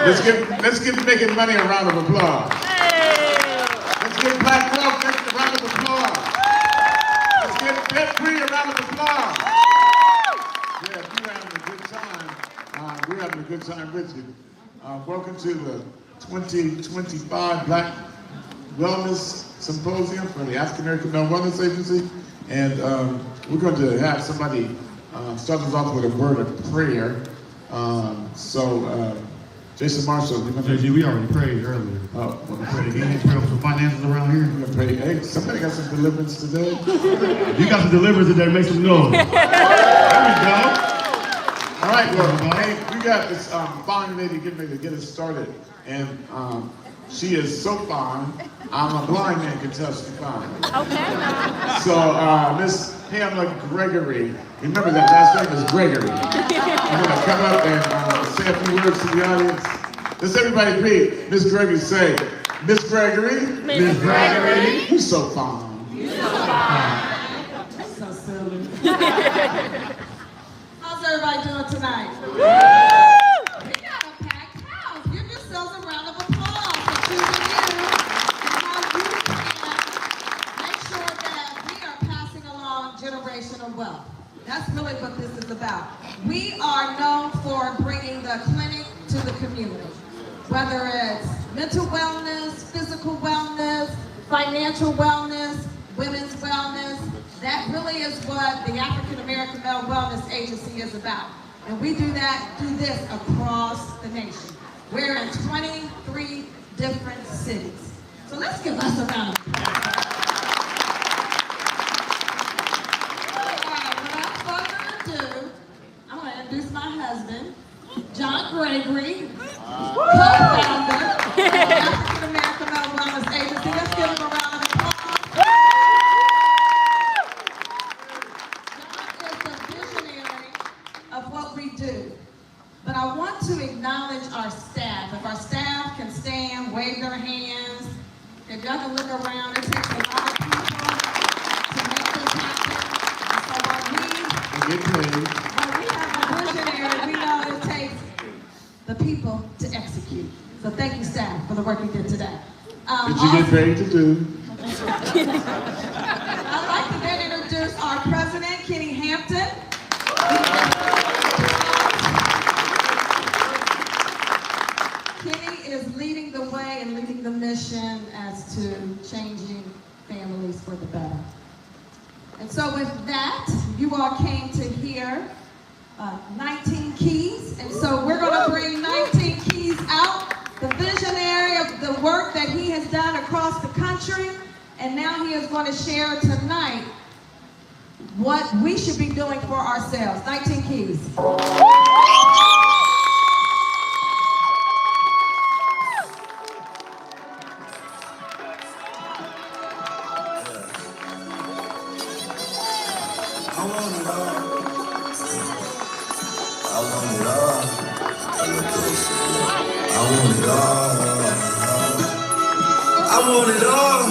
Let's give making money a round of applause. Let's give Black Wealth a round of applause. Let's give Debt Free a round of applause. Yeah, if you're having a good time, we're having a good time with you. Welcome to the 2025 Black Wellness Symposium for the African American Male Wellness Agency. And we're going to have somebody start us off with a word of prayer. Jason Marshall, we're going to... we already prayed earlier. Oh, we're going to pray again. Pray over some finances around here. We're going to pray. Hey, somebody got some deliverance today? You got some deliverance today, make some noise. There we go. All right, well, hey, we got this fine lady getting ready to get us started. And she is so fine, I'm a blind man can tell she's fine. Okay. So, Miss Pamela Gregory, remember that last name is Gregory. I'm gonna come up and say a few words to the audience. Let's everybody read. Miss Gregory say, Miss Gregory. Miss Gregory. You so fine. You so fine. So silly. How's everybody doing tonight? We got a packed house. Give yourselves a round of applause for choosing you and how you can make sure that we are passing along generational wealth. That's really what this is about. We are known for bringing the clinic to the community, whether it's mental wellness, physical wellness, financial wellness, women's wellness. That really is what the African American Male Wellness Agency is about. And we do this across the nation. We're in 23 different cities. So let's give us a round of applause. Without further ado, I'm going to introduce my husband, John Gregory, co-founder of the African American Male Wellness Agency. Let's give him a round of applause. Of what we do. But I want to acknowledge our staff. If our staff can stand, wave their hands, if y'all can look around, it takes a lot of people to make this happen. And so when we have a visionary, we know it takes the people to execute. So thank you, staff, for the work you did today. Did you get paid to do? I'd like to then introduce our president, Kenny Hampton. Kenny is leading the way and leading the mission as to changing families for the better. And so with that, you all came to hear 19 keys. And so we're going to bring 19 keys out, the visionary of the work that he has done across the country. And now he is going to share tonight what we should be doing for ourselves. 19 keys. I want it all.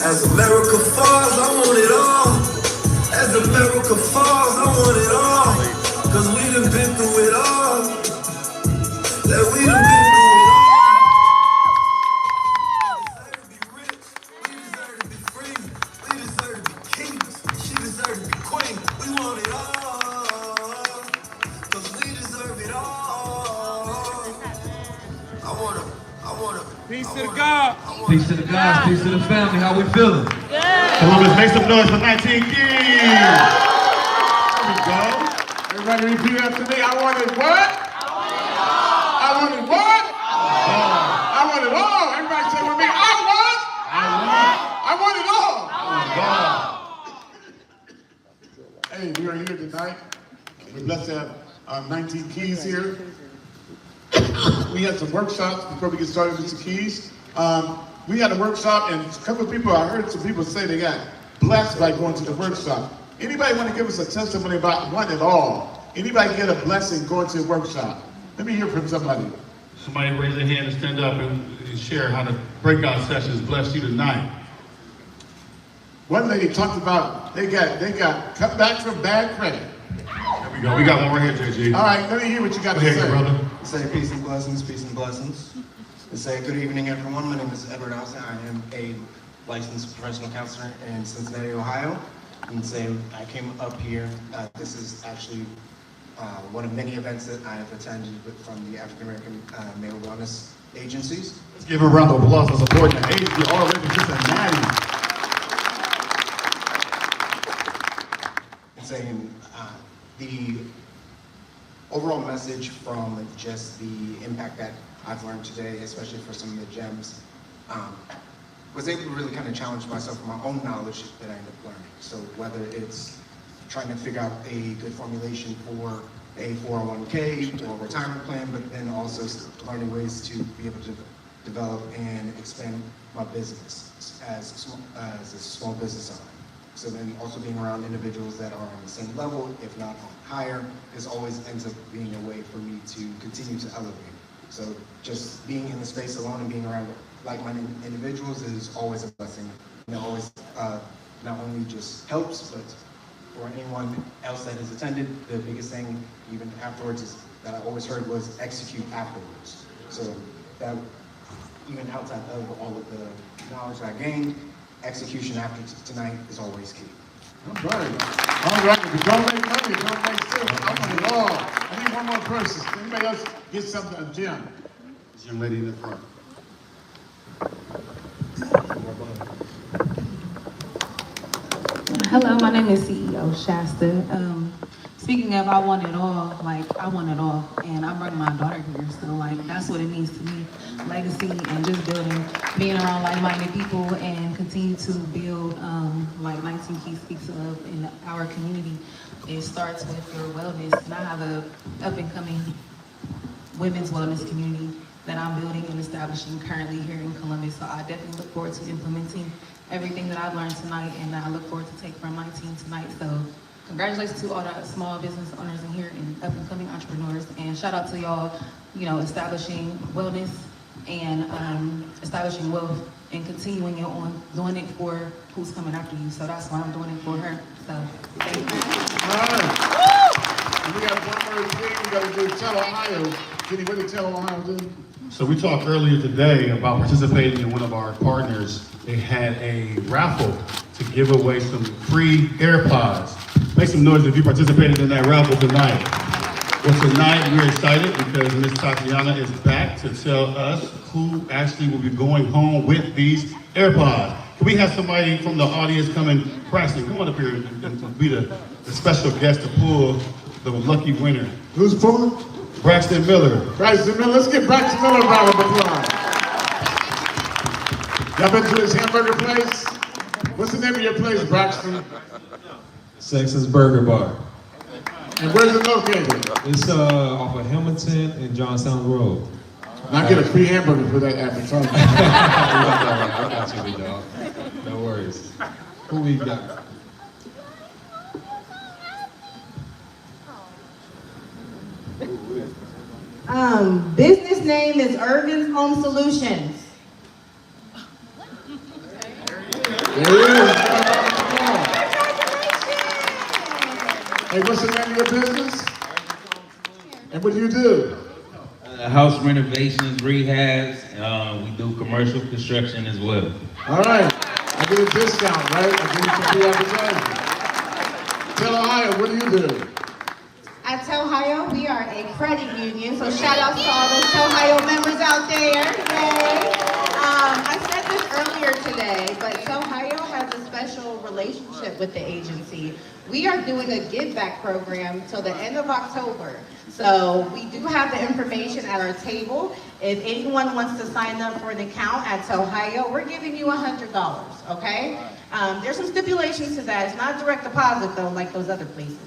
As America falls, I want it all. As America falls, I want it all. Cause we done been through it all. That we done been through it all. We deserve to be rich. We deserve to be free. We deserve to be kings. She deserves to be queen. We want it all. Cause we deserve it all. I want it. Peace to the God. Peace to the God, peace to the family. How we feeling? Come on, let's make some noise for 19 keys. There we go. Everybody repeat after me. I wanted what? I wanted what? I want it all. Everybody say with me, I want it all. Hey, we are here tonight. We're blessed to have 19 keys here. We had some workshops before we get started with the keys. We had a workshop, and a couple of people, I heard some people say they got blessed by going to the workshop. Anybody want to give us a testimony about one at all? Anybody get a blessing going to a workshop? Let me hear from somebody. Somebody raise their hand and stand up and share how the breakout sessions blessed you tonight. One lady talked about they got cut back from bad credit. There we go. We got one right here, JG. All right, let me hear what you got to Go ahead, say. brother. Say peace and blessings, peace and blessings. And say good evening, everyone. My name is Edward Austin. I am a licensed professional counselor in Cincinnati, Ohio. And say I came up here. This is actually one of many events that I have attended from the African American Male Wellness Agencies. Let's give a round of applause for supporting the agency all the way to Cincinnati. And saying the overall message from just the impact that I've learned today, especially for some of the gems, was able to really kind of challenge myself with my own knowledge that I ended up learning. So whether it's trying to figure out a good formulation for a 401k or retirement plan, but then also learning ways to be able to develop and expand my business as a small business owner. So then also being around individuals that are on the same level, if not on higher, this always ends up being a way for me to continue to elevate. So just being in the space alone and being around like-minded individuals is always a blessing. And it always not only just helps, but for anyone else that has attended, the biggest thing even afterwards is that I always heard was execute afterwards. So that even outside of all of the knowledge I gained, execution after tonight is always key. All right, if you don't make money, don't make silver. I want it all. I need one more person. Anybody else get something, a gem? This young lady in the front. Hello, my name is CEO Shasta. Speaking of I want it all, like I want it all, and I'm bringing my daughter here, so like that's what it means to me, legacy and just building, being around like-minded people and continue to build, like 19 Key speaks of in our community. It starts with your wellness, and I have a up-and-coming women's wellness community that I'm building and establishing currently here in Columbus, so I definitely look forward to implementing everything that I've learned tonight, and I look forward to take from my team tonight. So congratulations to all the small business owners in here and up and coming entrepreneurs, and shout out to y'all, establishing wellness and establishing wealth and continuing it on doing it for who's coming after you. So that's why I'm doing it for her. So thank you. All right. And we got one more thing we got to do. Tell Ohio. Can you really tell Ohio, dude? So we talked earlier today about participating in one of our partners. They had a raffle to give away some free AirPods. Make some noise if you participated in that raffle tonight. Well, tonight we're excited because Miss Tatiana is back to tell us who actually will be going home with these AirPods. Can we have somebody from the audience come and, Braxton, come on up here and be the special guest to pull the lucky winner. Who's pulling? Braxton Miller. Braxton Miller. Let's give Braxton Miller a round of applause. Y'all been to his hamburger place? What's the name of your place, Braxton? Sexton's Burger Bar. And where's it located? It's off of Hamilton and Johnstown Road. And I get a free hamburger for that advertisement. I got you, big dog. No worries. Who we got? Business name is Irvin's Home Solutions. There he is. Hey, what's the name of your business? And what do you do? House renovations, rehabs. We do commercial construction as well. All right. I get a discount, right? I give you some free advertising. Tell Ohio, what do you do? At Ohio, we are a credit union, so shout out to all those Ohio members out there. Yay! I said this earlier today, but Ohio has a special relationship with the agency. We are doing a give back program till the end of October. So we do have the information at our table. If anyone wants to sign up for an account at Ohio, we're giving you $100, okay? There's some stipulations to that. It's not direct deposit though, like those other places.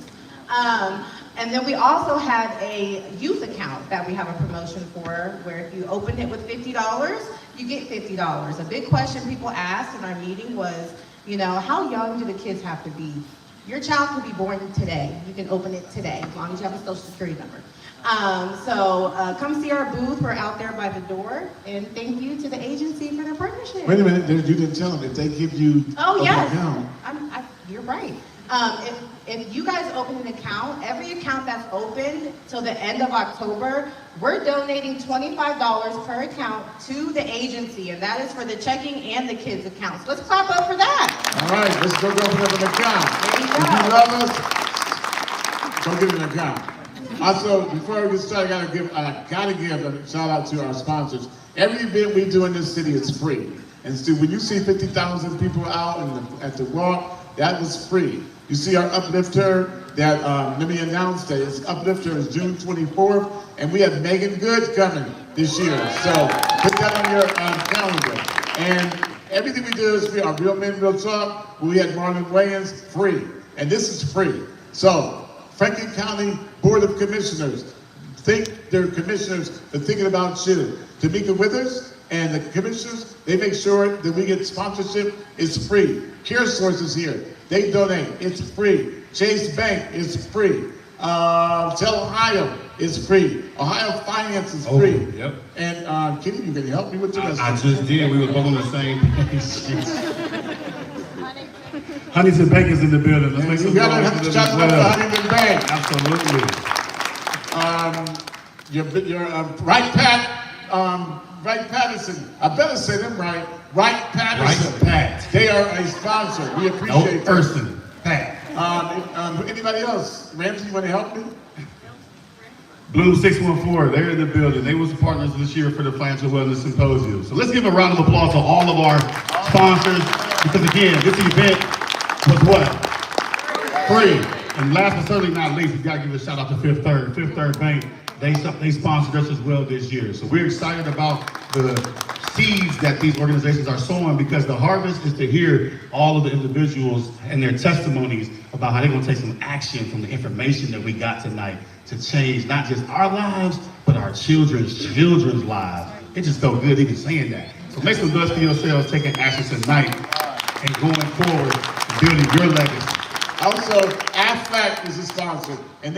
And then we also have a youth account that we have a promotion for, where if you open it with $50, you get $50. A big question people asked in our meeting was, how young do the kids have to be? Your child could be born today. You can open it today, as long as you have a social security number. So come see our booth. We're out there by the door. And thank you to the agency for their partnership. Wait a minute, you didn't tell them if they give you Oh, an yes. account. You're right. If you guys open an account, every account that's open till the end of October, we're donating $25 per account to the agency, and that is for the checking and the kids' accounts. Let's clap up for that. All right, let's go open up an account. There you If you go. love us, go get an account. Also, before we get started, I gotta give a shout out to our sponsors. Every event we do in this city is free. And so when you see 50,000 people out at the walk, that was free. You see our uplifter that, let me announce that his uplifter is June 24th, and we have Megan Good coming this year. So put that on your calendar. And everything we do is free. Our Real Men, Real Talk, we had Marlon Wayans, free. And this is free. So Franklin County Board of Commissioners, thank their commissioners for thinking about you. Tamika Withers and the commissioners, they make sure that we get sponsorship. It's free. Care Source is here. They donate. It's free. Chase Bank is free. Tell Ohio is free. Ohio Finance is free. Yep. And Kenny, you can help me with the rest. I just did. We were both on the same page. Huntington Bank is in the building. Let's make some You gotta noise have for to them shout as out to well. Huntington Bank. Absolutely. Your Wright Patterson. I better say them right. Wright Patterson. Wright Pat. They are a sponsor. We appreciate that. Person. Pat. Anybody else? Ramsey, you want to help me? Bloom 614, they're in the building. They was partners this year for the Financial Wellness Symposium. So let's give a round of applause to all of our sponsors, because again, this event was what? Free. And last but certainly not least, we gotta give a shout out to Fifth Third. Fifth Third Bank, they sponsored us as well this year. So we're excited about the seeds that these organizations are sowing, because the harvest is to hear all of the individuals and their testimonies about how they're gonna take some action from the information that we got tonight to change not just our lives, but our children's lives. It just felt good even saying that. So make some noise for yourselves taking action tonight and going forward and building your legacy. Also, AFLAC is a sponsor. And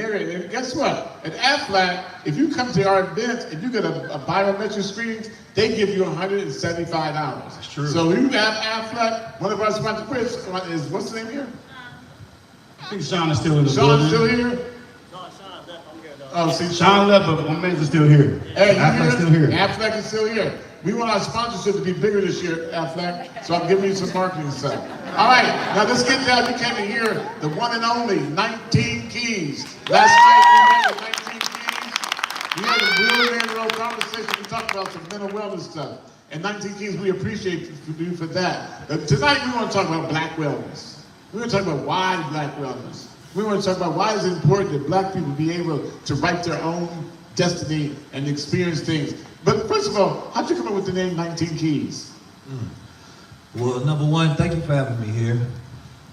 guess what? At AFLAC, if you come to our events, if you get a biometric screen, they give you $175. That's true. So you have AFLAC, one of our sponsors is, what's the name here? I think Sean is still in the Sean's building. still here? Oh, see, Sean left, but my man's still here. Hey, Affleck's still here. Affleck is still here. We want our sponsorship to be bigger this year, Affleck, so I'm giving you some marketing stuff. All right, now let's get down. You came to hear the one and only 19 Keys. Last night we met with 19 Keys. We had a real man conversation. We talked about some mental wellness stuff. And 19 Keys, we appreciate you for that. Tonight we want to talk about Black wellness. We're going to talk about why Black wellness. We want to talk about why it's important that Black people be able to write their own destiny and experience things. But first of all, how'd you come up with the name 19 Keys? Well, number one, thank you for having me here.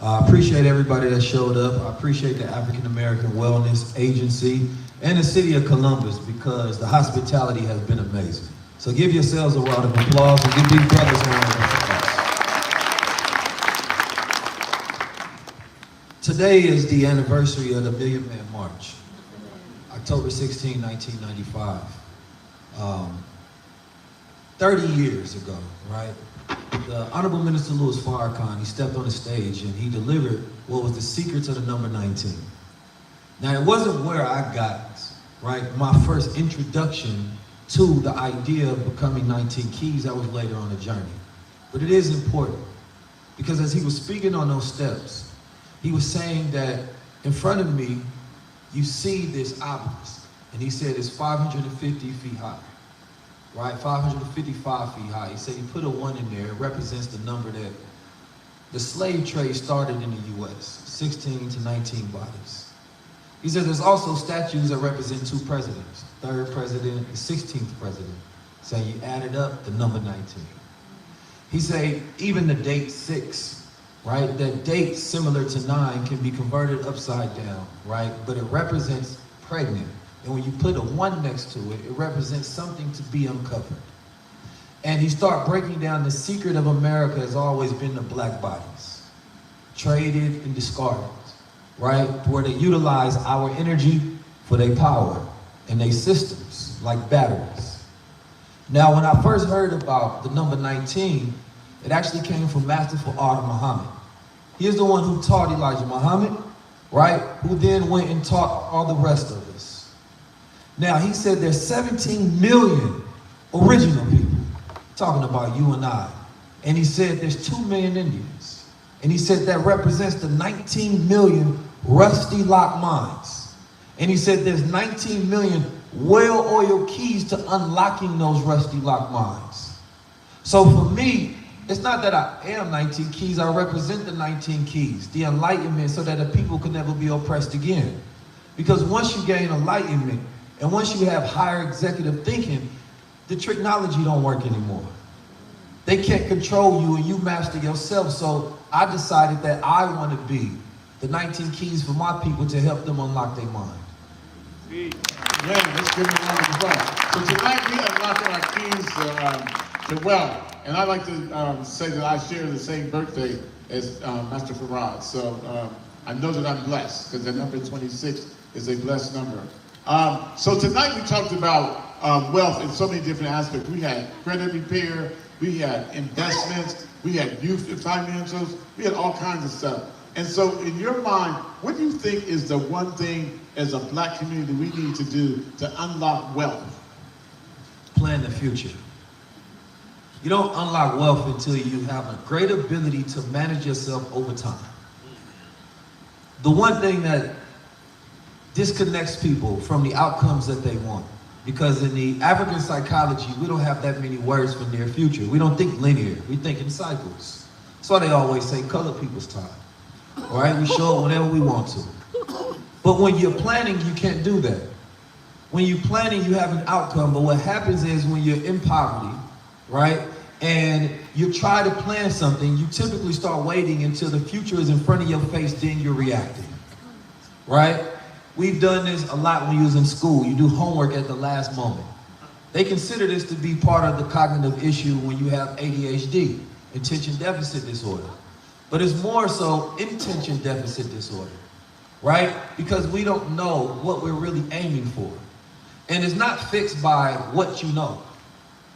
I appreciate everybody that showed up. I appreciate the African American Wellness Agency and the city of Columbus, because the hospitality has been amazing. So give yourselves a round of applause and give these brothers a round of applause. Today is the anniversary of the Million Man March, October 16, 1995. 30 years ago, right? The Honorable Minister Louis Farrakhan, he stepped on the stage and he delivered what was the secret to the number 19. Now, it wasn't where I got, right, my first introduction to the idea of becoming 19 Keys. That was later on the journey. But it is important, because as he was speaking on those steps, he was saying that in front of me, you see this obelisk. And he said it's 550 feet high, right? 555 feet high. He said he put a 1 in there. It represents the number that the slave trade started in the U.S., 16 to 19 bodies. He said there's also statues that represent 2 presidents, 3rd president and 16th president. So you add it up, the number 19. He said even the date 6, right? That date similar to 9 can be converted upside down, right? But it represents pregnant. And when you put a 1 next to it, it represents something to be uncovered. And he started breaking down the secret of America has always been the Black bodies, traded and discarded, right? Where they utilize our energy for their power and their systems, like batteries. Now, when I first heard about the number 19, it actually came from Master Fard Muhammad. He is the one who taught Elijah Muhammad, right? Who then went and taught all the rest of us. Now, he said there's 17 million original people, talking about you and I. And he said there's 2 million Indians. And he said that represents the 19 million rusty lock minds. And he said there's 19 million well-oiled keys to unlocking those rusty lock minds. So for me, it's not that I am 19 keys, I represent the 19 keys, the enlightenment, so that the people can never be oppressed again. Because once you gain enlightenment, and once you have higher executive thinking, the technology don't work anymore. They can't control you and you master yourself. So I decided that I want to be the 19 keys for my people to help them unlock their mind. Yeah, let's give them a round of applause. So tonight we unlocking our keys to wealth. And I like to say that I share the same birthday as Master Farad. So I know that I'm blessed because the number 26 is a blessed number. So tonight we talked about wealth in so many different aspects. We had credit repair, we had investments, we had youth financials, we had all kinds of stuff. And so in your mind, what do you think is the one thing as a black community we need to do to unlock wealth? Plan the future. You don't unlock wealth until you have a great ability to manage yourself over time. The one thing that disconnects people from the outcomes that they want, because in the African psychology, we don't have that many words for near future. We don't think linear, we think in cycles. That's why they always say colored people's time. All right, we show it whenever we want to. But when you're planning, you can't do that. When you're planning, you have an outcome, but what happens is when you're in poverty, right, and you try to plan something, you typically start waiting until the future is in front of your face, then you're reacting, right? We've done this a lot when you was in school. You do homework at the last moment. They consider this to be part of the cognitive issue when you have ADHD, attention deficit disorder. But it's more so intention deficit disorder, right? Because we don't know what we're really aiming for. And it's not fixed by what you know,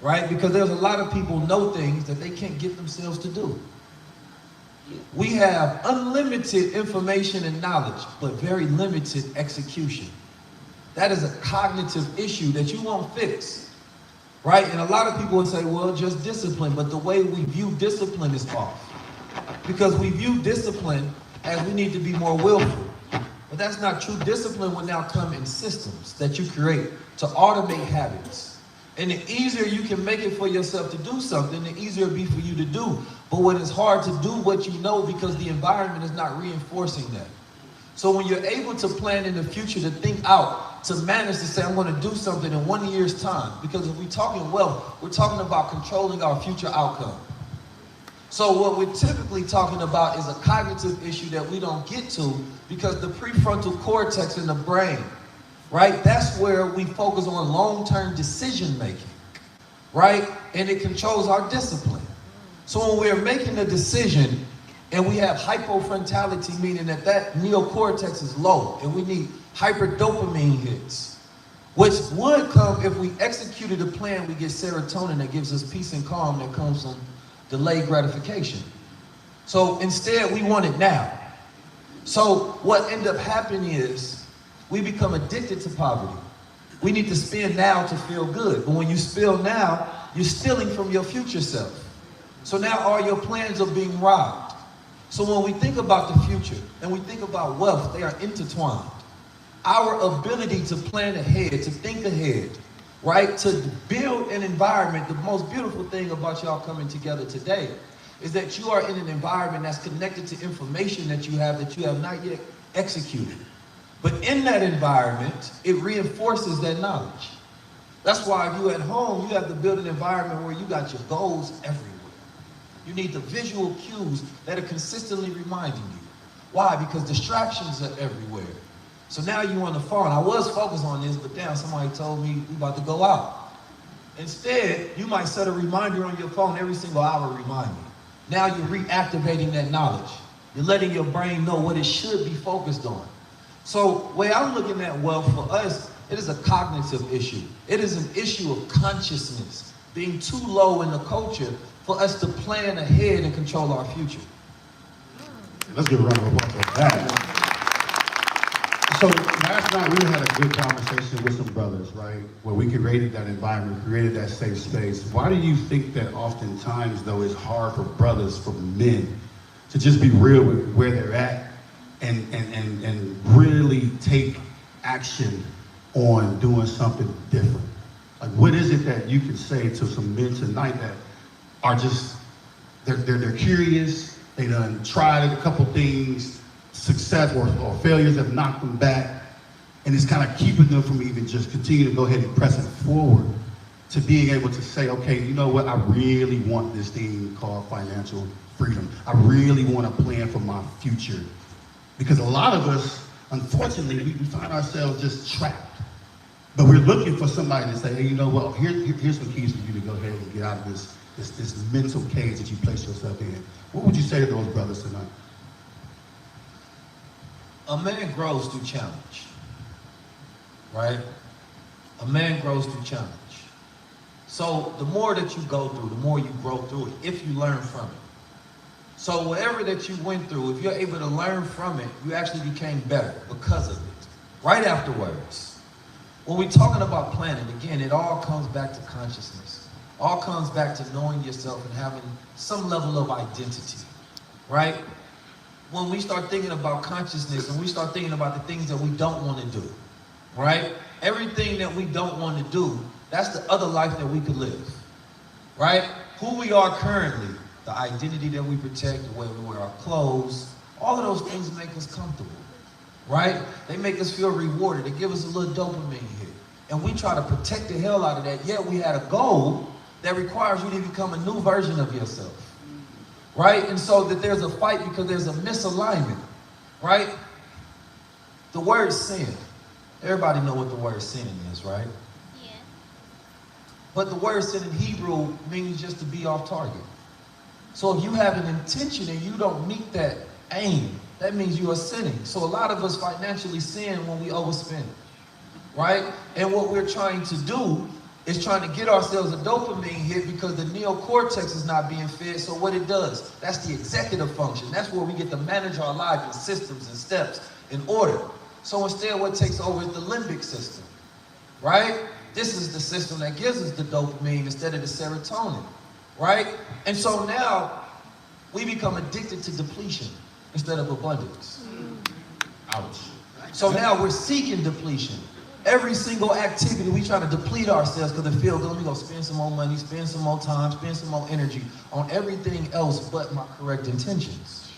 right? Because there's a lot of people know things that they can't get themselves to do. We have unlimited information and knowledge, but very limited execution. That is a cognitive issue that you won't fix, right? And a lot of people would say, well, just discipline, but the way we view discipline is off. Because we view discipline as we need to be more willful. But that's not true. Discipline will now come in systems that you create to automate habits. And the easier you can make it for yourself to do something, the easier it'll be for you to do. But when it's hard to do what you know because the environment is not reinforcing that. So when you're able to plan in the future, to think out, to manage to say, I'm going to do something in 1 year's time. Because if we're talking wealth, we're talking about controlling our future outcome. So what we're typically talking about is a cognitive issue that we don't get to because the prefrontal cortex in the brain, right? That's where we focus on long-term decision making, right? And it controls our discipline. So when we're making a decision and we have hypofrontality, meaning that neocortex is low and we need hyperdopamine hits, which would come if we executed a plan, we get serotonin that gives us peace and calm that comes from delayed gratification. So instead, we want it now. So what ends up happening is we become addicted to poverty. We need to spend now to feel good. But when you spill now, you're stealing from your future self. So now all your plans are being robbed. So when we think about the future and we think about wealth, they are intertwined. Our ability to plan ahead, to think ahead, right? To build an environment. The most beautiful thing about y'all coming together today is that you are in an environment that's connected to information that you have not yet executed. But in that environment, it reinforces that knowledge. That's why if you're at home, you have to build an environment where you got your goals everywhere. You need the visual cues that are consistently reminding you. Why? Because distractions are everywhere. So now you're on the phone. I was focused on this, but damn, somebody told me we about to go out. Instead, you might set a reminder on your phone every single hour, remind me. Now you're reactivating that knowledge. You're letting your brain know what it should be focused on. So the way I'm looking at wealth for us, it is a cognitive issue. It is an issue of consciousness being too low in the culture for us to plan ahead and control our future. Let's give a round of applause for that. So last night we had a good conversation with some brothers, right? Where we created that environment, created that safe space. Why do you think that oftentimes, though, it's hard for brothers, for men, to just be real with where they're at and really take action on doing something different? Like, what is it that you can say to some men tonight that are just, they're curious, they done tried a couple things, success or failures have knocked them back, and it's kind of keeping them from even just continuing to go ahead and pressing forward to being able to say, okay, you know what, I really want this thing called financial freedom. I really want to plan for my future. Because a lot of us, unfortunately, we find ourselves just trapped. But we're looking for somebody to say, hey, you know what, here's some keys for you to go ahead and get out of this mental cage that you place yourself in. What would you say to those brothers tonight? A man grows through challenge, right? A man grows through challenge. So the more that you go through, the more you grow through it, if you learn from it. So whatever that you went through, if you're able to learn from it, you actually became better because of it, right afterwards. When we're talking about planning, again, it all comes back to consciousness. All comes back to knowing yourself and having some level of identity, right? When we start thinking about consciousness and we start thinking about the things that we don't want to do, right? Everything that we don't want to do, that's the other life that we could live, right? Who we are currently, the identity that we protect, the way we wear our clothes, all of those things make us comfortable, right? They make us feel rewarded. They give us a little dopamine hit. And we try to protect the hell out of that, yet we had a goal that requires you to become a new version of yourself. Right? And so that there's a fight because there's a misalignment, right? The word sin. Everybody know what the word sin is, right? Yeah. But the word sin in Hebrew means just to be off target. So if you have an intention and you don't meet that aim, that means you are sinning. So a lot of us financially sin when we overspend, right? And what we're trying to do is trying to get ourselves a dopamine hit because the neocortex is not being fed. So what it does, that's the executive function. That's where we get to manage our life in systems and steps in order. So instead what takes over is the limbic system, right? This is the system that gives us the dopamine instead of the serotonin, right? And so now we become addicted to depletion instead of abundance. Ouch. So now we're seeking depletion. Every single activity, we try to deplete ourselves because it feels good. Let me go spend some more money, spend some more time, spend some more energy on everything else but my correct intentions.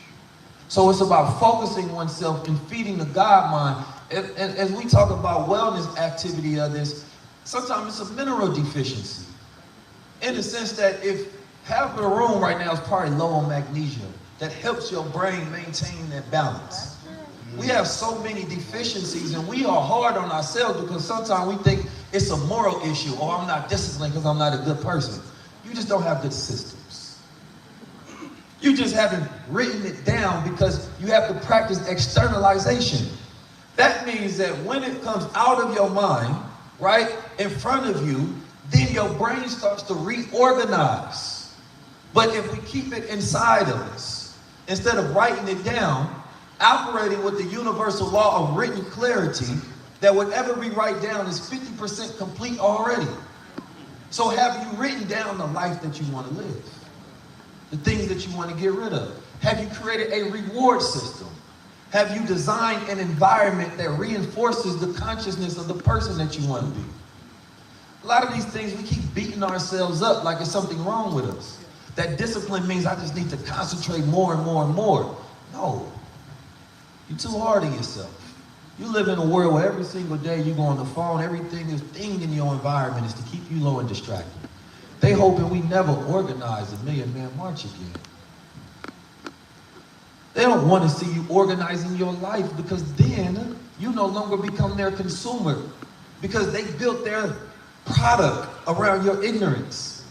So it's about focusing oneself and feeding the God mind. And as we talk about wellness activity of this, sometimes it's a mineral deficiency. In the sense that if half of the room right now is probably low on magnesium, that helps your brain maintain that balance. We have so many deficiencies and we are hard on ourselves because sometimes we think it's a moral issue or I'm not disciplined because I'm not a good person. You just don't have good systems. You just haven't written it down because you have to practice externalization. That means that when it comes out of your mind, right, in front of you, then your brain starts to reorganize. But if we keep it inside of us, instead of writing it down, operating with the universal law of written clarity, that whatever we write down is 50% complete already. So have you written down the life that you want to live? The things that you want to get rid of? Have you created a reward system? Have you designed an environment that reinforces the consciousness of the person that you want to be? A lot of these things, we keep beating ourselves up like it's something wrong with us. That discipline means I just need to concentrate more and more and more. No. You're too hard on yourself. You live in a world where every single day you go on the phone, everything is thing in your environment is to keep you low and distracted. They hoping we never organize a million-man march again. They don't want to see you organizing your life because then you no longer become their consumer because they built their product around your ignorance.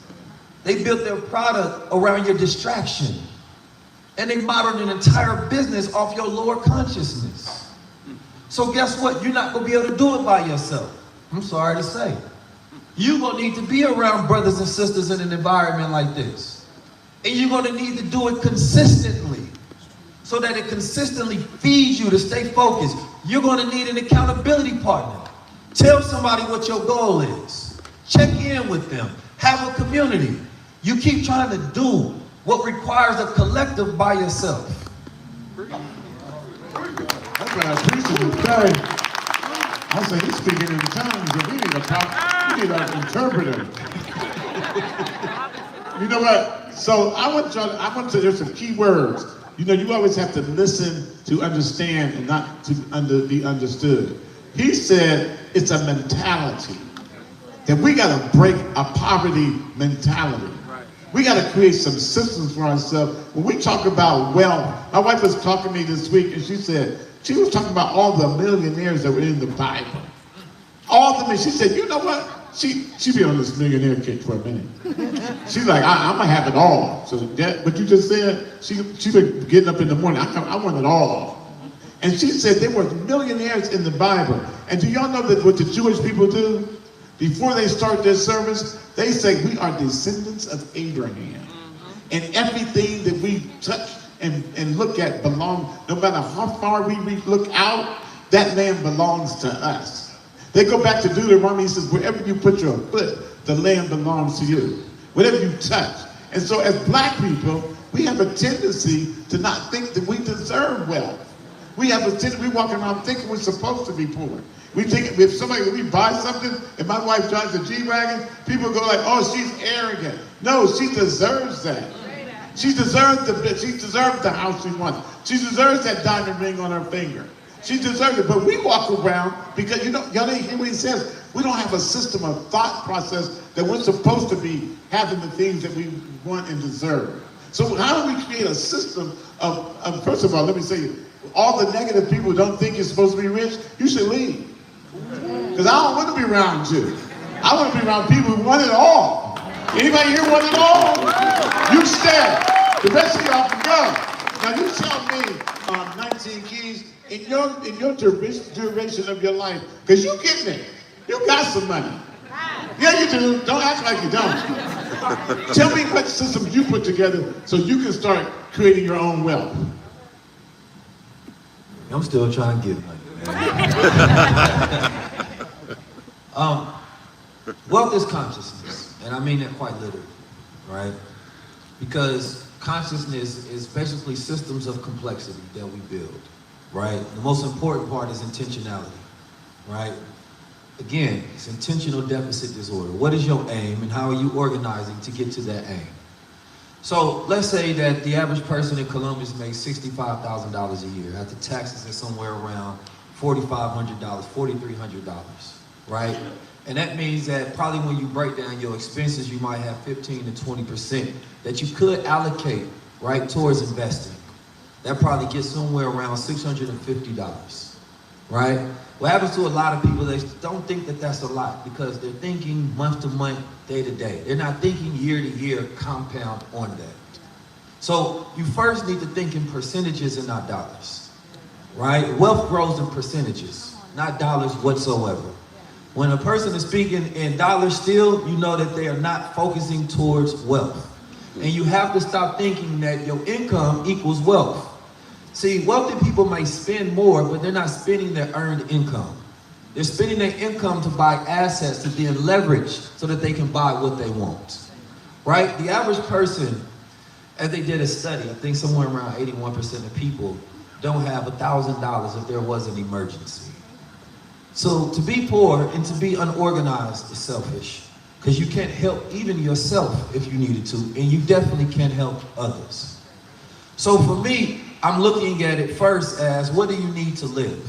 They built their product around your distraction. And they modeled an entire business off your lower consciousness. So guess what? You're not going to be able to do it by yourself. I'm sorry to say. You're going to need to be around brothers and sisters in an environment like this. And you're going to need to do it consistently. So so that it consistently feeds you to stay focused. You're gonna need an accountability partner. Tell somebody what your goal is. Check in with them. Have a community. You keep trying to do what requires a collective by yourself. That's what I appreciate you say. I say he's speaking in tongues, and we need an interpreter. You know what? So I want to, there's some key words. You know, you always have to listen to understand and not to be understood. He said it's a mentality. That we got to break a poverty mentality. We got to create some systems for ourselves. When we talk about wealth, my wife was talking to me this week, and she said, she was talking about all the millionaires that were in the Bible. All of them, she said, you know what? She be on this millionaire kick for a minute. She's like, I'm gonna have it all. So that, what you just said, she been getting up in the morning, I want it all. And she said there were millionaires in the Bible. And do y'all know that what the Jewish people do? Before they start their service, they say we are descendants of Abraham. And everything that we touch and look at belong, no matter how far we look out, that land belongs to us. They go back to Deuteronomy, he says, wherever you put your foot, the land belongs to you. Whatever you touch. And so as black people, we have a tendency to not think that we deserve wealth. We have a tendency, we walk around thinking we're supposed to be poor. We think if we buy something, and my wife drives a G-Wagon, people go like, oh, she's arrogant. No, she deserves that. She deserves the house she wants. She deserves that diamond ring on her finger. She deserves it, but we walk around because y'all didn't hear what he says. We don't have a system of thought process that we're supposed to be having the things that we want and deserve. So how do we create a system of first of all, let me say, all the negative people who don't think you're supposed to be rich, you should leave. Because I don't want to be around you. I want to be around people who want it all. Anybody here want it all? You stay. The rest of y'all can go. Now you tell me 19 keys in your duration of your life, because you getting it. You got some money. Yeah, you do. Don't act like you don't. Tell me what systems you put together so you can start creating your own wealth. I'm still trying to get money. Wealth is consciousness, and I mean that quite literally, right? Because consciousness is basically systems of complexity that we build, right? The most important part is intentionality, right? Again, it's intentional deficit disorder. What is your aim, and how are you organizing to get to that aim? So let's say that the average person in Columbus makes $65,000 a year. After taxes is somewhere around $4,500, $4,300, right? And that means that probably when you break down your expenses, you might have 15 to 20% that you could allocate, right, towards investing. That probably gets somewhere around $650, right? What happens to a lot of people, they don't think that that's a lot because they're thinking month to month, day to day. They're not thinking year to year compound on that. So you first need to think in percentages and not dollars, right? Wealth grows in percentages, not dollars whatsoever. When a person is speaking in dollars still, you know that they are not focusing towards wealth. And you have to stop thinking that your income equals wealth. See, wealthy people may spend more, but they're not spending their earned income. They're spending their income to buy assets to then leverage so that they can buy what they want, right? The average person, as they did a study, I think somewhere around 81% of people don't have $1,000 if there was an emergency. So to be poor and to be unorganized is selfish, because you can't help even yourself if you needed to, and you definitely can't help others. So for me, I'm looking at it first as, what do you need to live,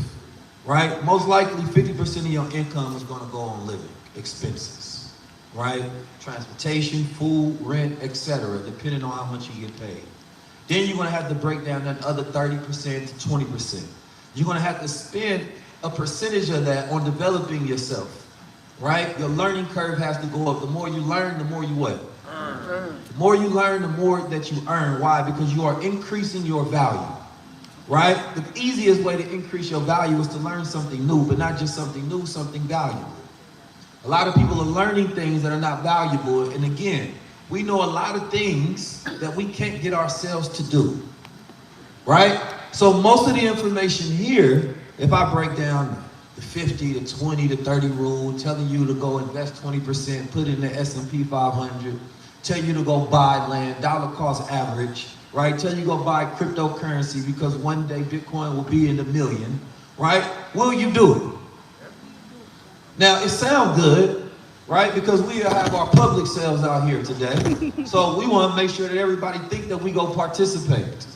right? Most likely 50% of your income is gonna go on living expenses, right? Transportation, food, rent, etc., depending on how much you get paid. Then you're gonna have to break down that other 30% to 20%. You're gonna have to spend a percentage of that on developing yourself, right? Your learning curve has to go up. The more you learn, the more you what? The more you learn, the more that you earn. Why? Because you are increasing your value, right? The easiest way to increase your value is to learn something new, but not just something new, something valuable. A lot of people are learning things that are not valuable, and again, we know a lot of things that we can't get ourselves to do, right? So most of the information here, if I break down the 50 to 20 to 30 rule, telling you to go invest 20%, put it in the S&P 500, tell you to go buy land, dollar cost average, right? Tell you to go buy cryptocurrency because one day Bitcoin will be in the million, right? Will you do it? Now, it sounds good, right? Because we have our public sales out here today. So we want to make sure that everybody think that we go participate.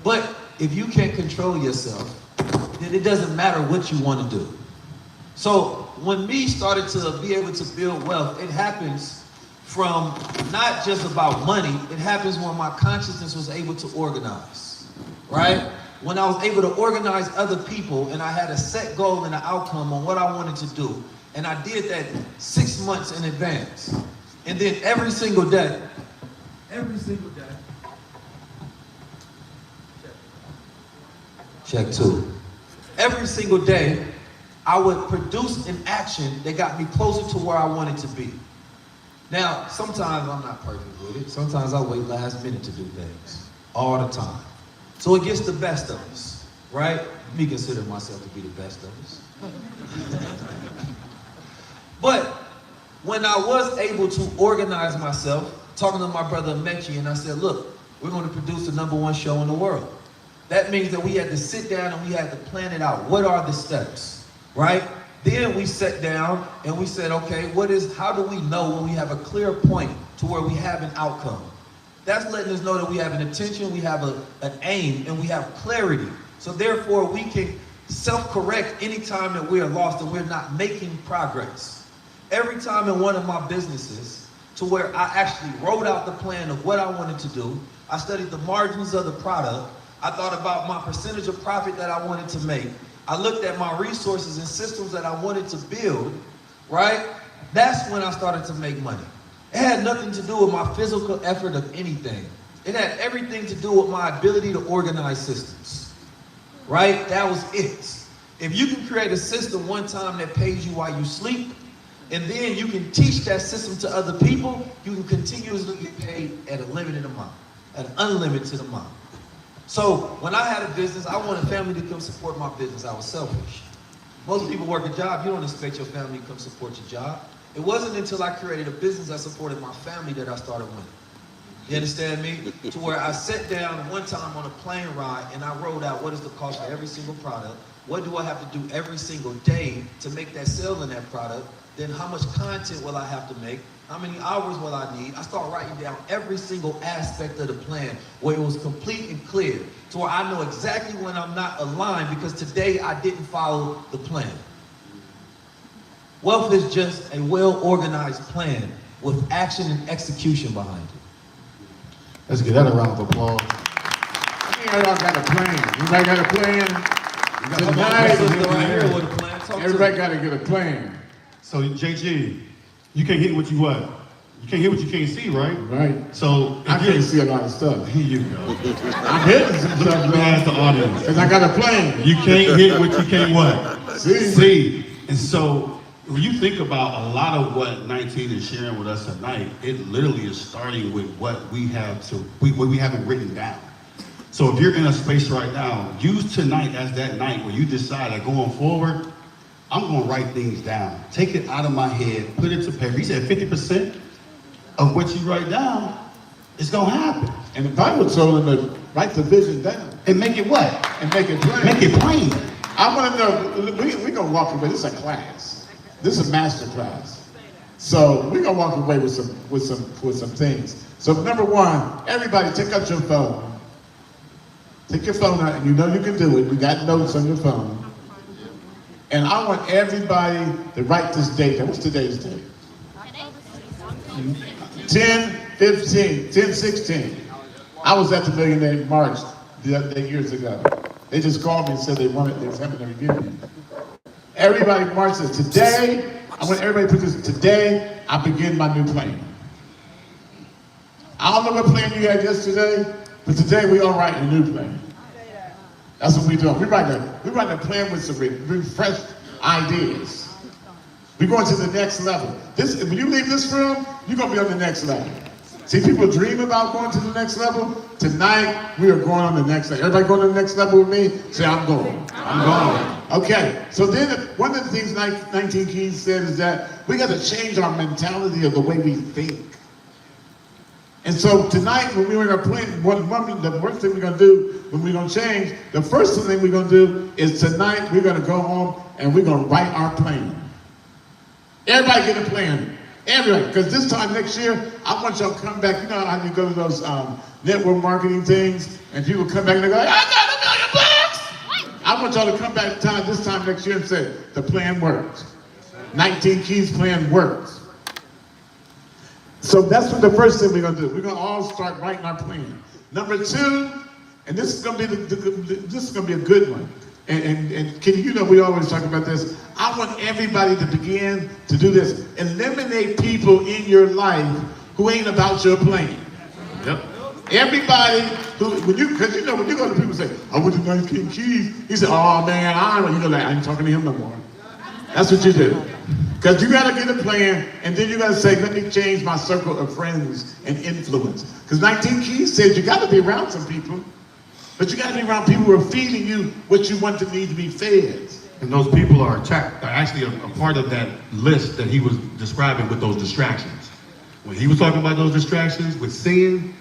But if you can't control yourself, then it doesn't matter what you want to do. So when me started to be able to build wealth, it happens from not just about money, it happens when my consciousness was able to organize, right? When I was able to organize other people and I had a set goal and an outcome on what I wanted to do, and I did that 6 months in advance. And then every single day, check two. Every single day, I would produce an action that got me closer to where I wanted to be. Now, sometimes I'm not perfect with it. Sometimes I wait last minute to do things, all the time. So it gets the best of us, right? Me consider myself to be the best of us. But when I was able to organize myself, talking to my brother Mechi, and I said, look, we're going to produce the #1 show in the world. That means that we had to sit down and we had to plan it out. What are the steps, right? Then we sat down and we said, okay, how do we know when we have a clear point to where we have an outcome? That's letting us know that we have an intention, we have an aim, and we have clarity. So therefore, we can self-correct anytime that we are lost and we're not making progress. Every time in one of my businesses, to where I actually wrote out the plan of what I wanted to do, I studied the margins of the product, I thought about my percentage of profit that I wanted to make, I looked at my resources and systems that I wanted to build, right? That's when I started to make money. It had nothing to do with my physical effort of anything. It had everything to do with my ability to organize systems, right? That was it. If you can create a system one time that pays you while you sleep, and then you can teach that system to other people, you can continuously get paid at a limited amount, at an unlimited amount. So when I had a business, I wanted family to come support my business. I was selfish. Most people work a job, you don't expect your family to come support your job. It wasn't until I created a business that supported my family that I started winning. You understand me? To where I sat down one time on a plane ride and I wrote out what is the cost for every single product, what do I have to do every single day to make that sale in that product, then how much content will I have to make, how many hours will I need. I started writing down every single aspect of the plan where it was complete and clear to where I know exactly when I'm not aligned because today I didn't follow the plan. Wealth is just a well-organized plan with action and execution behind it. Let's give that a round of applause. I think y'all got a plan. Everybody got a plan? Tonight, everybody got to get a plan. So JG, you can't hit what you what? You can't hit what you can't see, right? Right. So I can't see a lot of stuff. Here you go. I'm hitting some stuff. Let me ask the audience. Because I got a plan. You can't hit what you can't what? See. And so when you think about a lot of what 19 is sharing with us tonight, it literally is starting with what we have what we haven't written down. So if you're in a space right now, use tonight as that night where you decide that going forward, I'm going to write things down. Take it out of my head, put it to paper. He said 50% of what you write down is going to happen. And the Bible told him to write the vision down. And make it what? And make it plain. Make it plain. I want to know, we're going to walk away. This is a class. This is a master class. So we're going to walk away with some things. So number one, everybody take out your phone. Take your phone out, and you know you can do it. You got notes on your phone. And I want everybody to write this date. What's today's date? 10/15, 10/16. I was at the Millionaire March years ago. They just called me and said they was having a reunion. Everybody marches today. I want everybody to put this, today I begin my new plan. I don't know what plan you had yesterday, but today we all write a new plan. That's what we're doing. We're writing a plan with some refreshed ideas. We're going to the next level. When you leave this room, you're going to be on the next level. See, people dream about going to the next level. Tonight, we are going on the next level. Everybody going to the next level with me? Say, I'm going. I'm going. Okay, so then one of the things 19 Keys said is that we got to change our mentality of the way we think. And so tonight, when we were going to plan, the first thing we're going to do when we're going to change, the first thing we're going to do is tonight we're going to go home and we're going to write our plan. Everybody get a plan. Everybody, because this time next year, I want y'all to come back. You know how you go to those network marketing things and people come back and they go, I got $1 million bucks. I want y'all to come back this time next year and say, the plan works. 19 Keys plan works. So that's what the first thing we're going to do. We're going to all start writing our plan. Number 2, and this is going to be this is going to be a good one. And Kenny, you know we always talk about this. I want everybody to begin to do this. Eliminate people in your life who ain't about your plan. Yep. Everybody who, because you know when you go to people and say, I went to 19 Keys, he said, oh man, I don't know, you know, I ain't talking to him no more. That's what you do. Because you got to get a plan, and then you got to say, let me change my circle of friends and influence. Because 19 Keys said you got to be around some people, but you got to be around people who are feeding you what you want to need to be fed. And those people are actually a part of that list that he was describing with those distractions. When he was talking about those distractions with sin,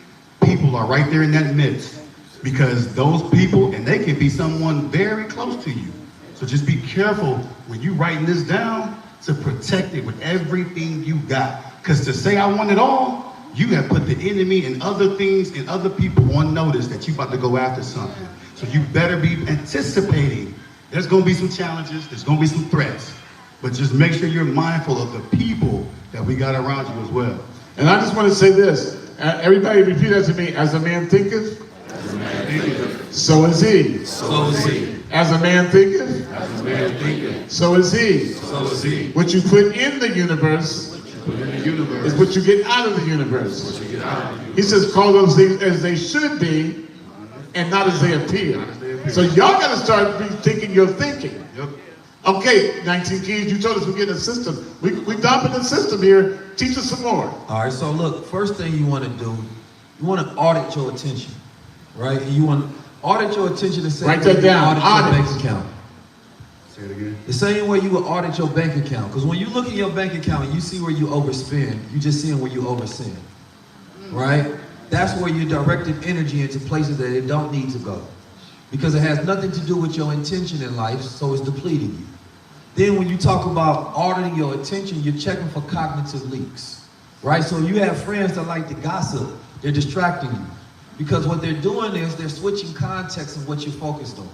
people are right there in that midst. Because those people, and they can be someone very close to you. So just be careful when you writing this down to protect it with everything you got. Because to say I want it all, you have put the enemy and other things and other people on notice that you about to go after something. So you better be anticipating. There's going to be some challenges. There's going to be some threats. But just make sure you're mindful of the people that we got around you as well. And I just want to say this. Everybody repeat that to me. As a man thinketh, so is he. So is he. As a man thinketh, As a man thinketh, so is he. so is he. What you put in the universe is what you get out of the universe. He says, call those things as they should be and not as they appear. So y'all got to start rethinking your thinking. Yep. Okay, 19 Keys, you told us we're getting a system. We dumping the system here. Teach us some more. All right, so look, first thing you want to do, you want to audit your attention, right? And you want to audit your attention the same Write way that you down. audit your Audit. bank account. Say it again. The same way you would audit your bank account. Because when you look at your bank account and you see where you overspend, you just seeing where you overspend, right? That's where you directed energy into places that it don't need to go. Because it has nothing to do with your intention in life, so it's depleting you. Then when you talk about auditing your attention, you're checking for cognitive leaks, right? So you have friends that like to gossip, they're distracting you. Because what they're doing is they're switching context of what you're focused on,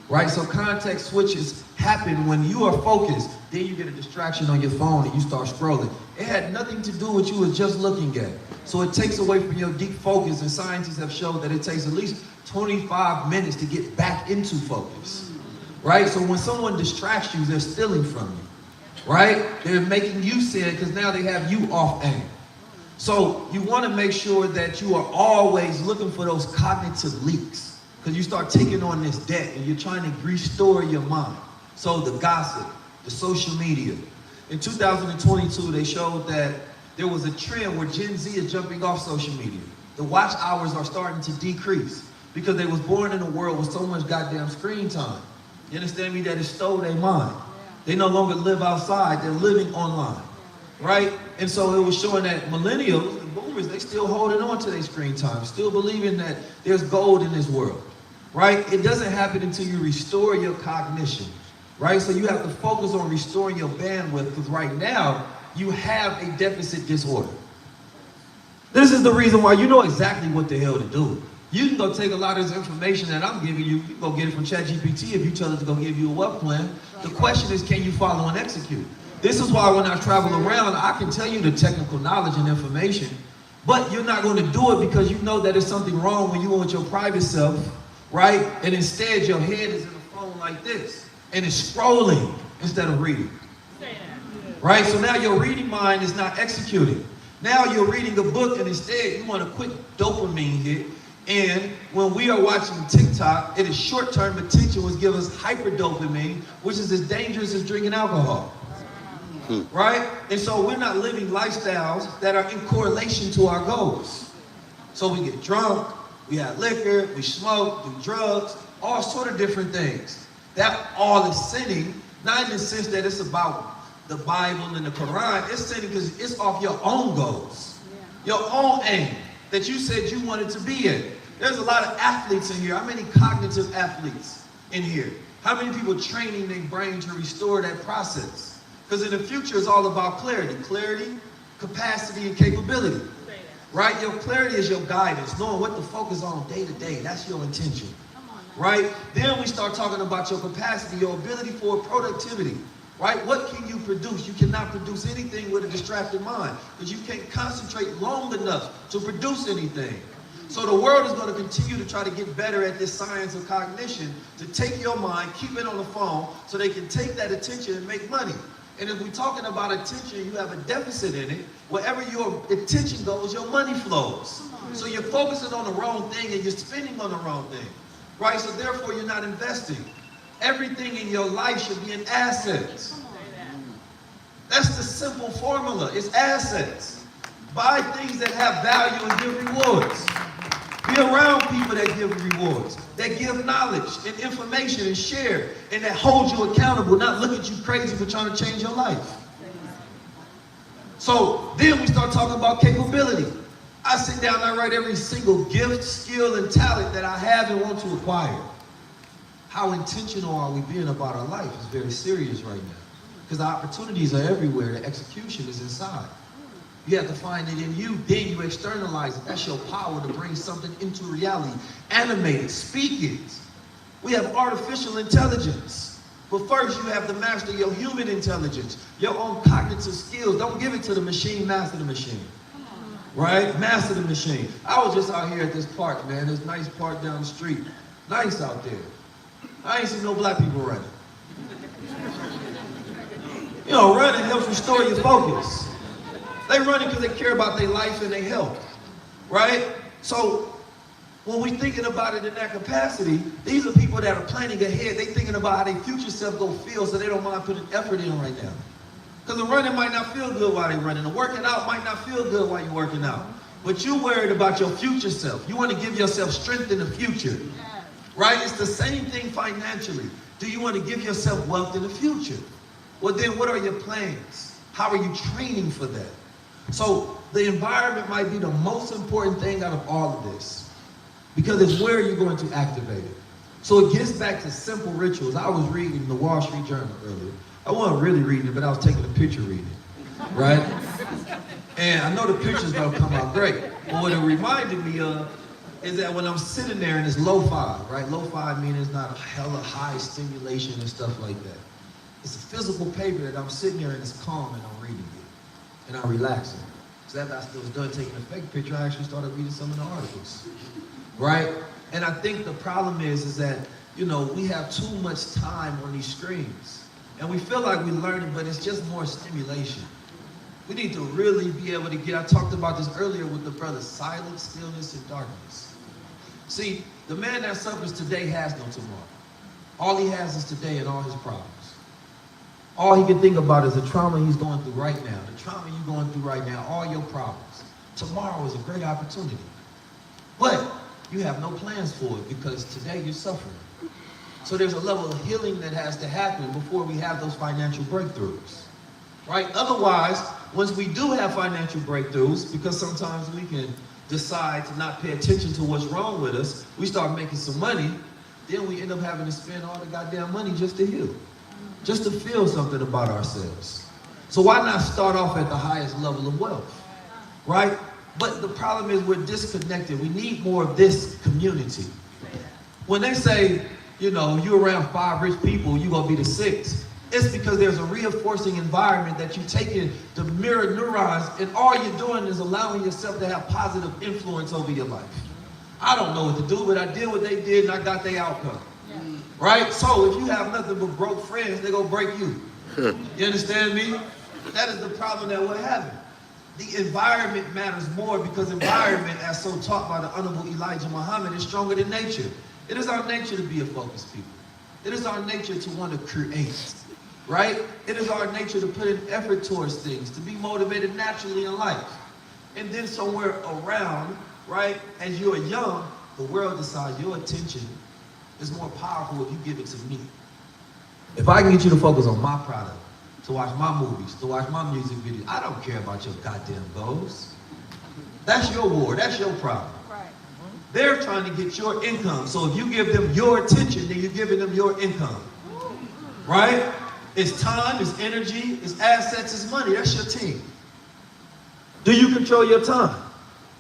right? So context switches happen when you are focused, then you get a distraction on your phone and you start scrolling. It had nothing to do with what you were just looking at. So it takes away from your deep focus, and scientists have shown that it takes at least 25 minutes to get back into focus, right? So when someone distracts you, they're stealing from you, right? They're making you sin because now they have you off aim. So you want to make sure that you are always looking for those cognitive leaks, because you start taking on this debt and you're trying to restore your mind. So the gossip, the social media. In 2022, they showed that there was a trend where Gen Z is jumping off social media. The watch hours are starting to decrease because they was born in a world with so much goddamn screen time. You understand me? That it stole their mind. They no longer live outside, they're living online, right? And so it was showing that millennials, the boomers, they still holding on to their screen time, still believing that there's gold in this world, right? It doesn't happen until you restore your cognition, right? So you have to focus on restoring your bandwidth, because right now, you have a deficit disorder. This is the reason why you know exactly what the hell to do. You can go take a lot of this information that I'm giving you, you can go get it from ChatGPT if you tell it to go give you a wealth plan. The question is, can you follow and execute? This is why when I travel around, I can tell you the technical knowledge and information, but you're not going to do it because you know that there's something wrong when you're with your private self, right? And instead your head is in a phone like this, and it's scrolling instead of reading. Right? So now your reading mind is not executing. Now you're reading a book and instead you want a quick dopamine hit. And when we are watching TikTok, it is short-term attention, which gives us hyperdopamine, which is as dangerous as drinking alcohol. right? And so we're not living lifestyles that are in correlation to our goals. So we get drunk, we have liquor, we smoke, do drugs, all sort of different things. That all is sinning, not in the sense that it's about the Bible and the Quran. It's sinning because it's off your own goals, your own aim that you said you wanted to be in. There's a lot of athletes in here. How many cognitive athletes in here? How many people training their brain to restore that process? Because in the future, it's all about clarity. Clarity, capacity, and capability. Right? Your clarity is your guidance, knowing what to focus on day to day. That's your intention. Right? Then we start talking about your capacity, your ability for productivity. Right? What can you produce? You cannot produce anything with a distracted mind because you can't concentrate long enough to produce anything. So the world is going to continue to try to get better at this science of cognition to take your mind, keep it on the phone so they can take that attention and make money. And if we're talking about attention, you have a deficit in it. Wherever your attention goes, your money flows. So you're focusing on the wrong thing and you're spending on the wrong thing. Right? So therefore, you're not investing. Everything in your life should be in assets. That's the simple formula. It's assets. Buy things that have value and give rewards. Be around people that give rewards, that give knowledge and information and share, and that hold you accountable, not look at you crazy for trying to change your life. So then we start talking about capability. I sit down and I write every single gift, skill, and talent that I have and want to acquire. How intentional are we being about our life is very serious right now. Because the opportunities are everywhere, the execution is inside. You have to find it in you, then you externalize it. That's your power to bring something into reality. Animate it, speak it. We have artificial intelligence. But first you have to master your human intelligence, your own cognitive skills. Don't give it to the machine, master the machine. Right? Master the machine. I was just out here at this park, man. This nice park down the street. Nice out there. I ain't seen no black people running. You know, running helps restore your focus. They running because they care about their life and their health, right? So when we're thinking about it in that capacity, these are people that are planning ahead. They thinking about how their future self gonna feel, so they don't mind putting effort in right now. Because the running might not feel good while they're running. The working out might not feel good while you're working out. But you're worried about your future self. You want to give yourself strength in the future, right? It's the same thing financially. Do you want to give yourself wealth in the future? Well, then what are your plans? How are you training for that? So the environment might be the most important thing out of all of this because it's where you're going to activate it. So it gets back to simple rituals. I was reading the Wall Street Journal earlier. I wasn't really reading it, but I was taking a picture reading it, right? And I know the picture's gonna come out great. But what it reminded me of is that when I'm sitting there and it's lo-fi, right? Lo-fi meaning it's not a hella high stimulation and stuff like that. It's a physical paper that I'm sitting there and it's calm and I'm reading it. And I'm relaxing. So after I was done taking a fake picture, I actually started reading some of the articles, right? And I think the problem is that, you know, we have too much time on these screens. And we feel like we're learning, but it's just more stimulation. We need to really be able to get, I talked about this earlier with the brother, silence, stillness, and darkness. See, the man that suffers today has no tomorrow. All he has is today and all his problems. All he can think about is the trauma he's going through right now, the trauma you're going through right now, all your problems. Tomorrow is a great opportunity. But you have no plans for it because today you're suffering. So there's a level of healing that has to happen before we have those financial breakthroughs, right? Otherwise, once we do have financial breakthroughs, because sometimes we can decide to not pay attention to what's wrong with us, we start making some money, then we end up having to spend all the goddamn money just to heal, just to feel something about ourselves. So why not start off at the highest level of wealth, right? But the problem is we're disconnected. We need more of this community. When they say, you know, you're around 5 rich people, you're gonna be the 6th. It's because there's a reinforcing environment that you take in to mirror neurons, and all you're doing is allowing yourself to have positive influence over your life. I don't know what to do, but I did what they did and I got their outcome. Right? So if you have nothing but broke friends, they're gonna break you. You understand me? That is the problem that we're having. The environment matters more because environment, as so taught by the Honorable Elijah Muhammad, is stronger than nature. It is our nature to be a focused people. It is our nature to want to create. right? It is our nature to put in effort towards things, to be motivated naturally in life. And then somewhere around, right, as you are young, the world decides your attention is more powerful if you give it to me. If I can get you to focus on my product, to watch my movies, to watch my music videos, I don't care about your goddamn goals. That's your war, that's your problem. Right. They're trying to get your income. So if you give them your attention, then you're giving them your income. Right? It's time, it's energy, it's assets, it's money. That's your team. Do you control your time?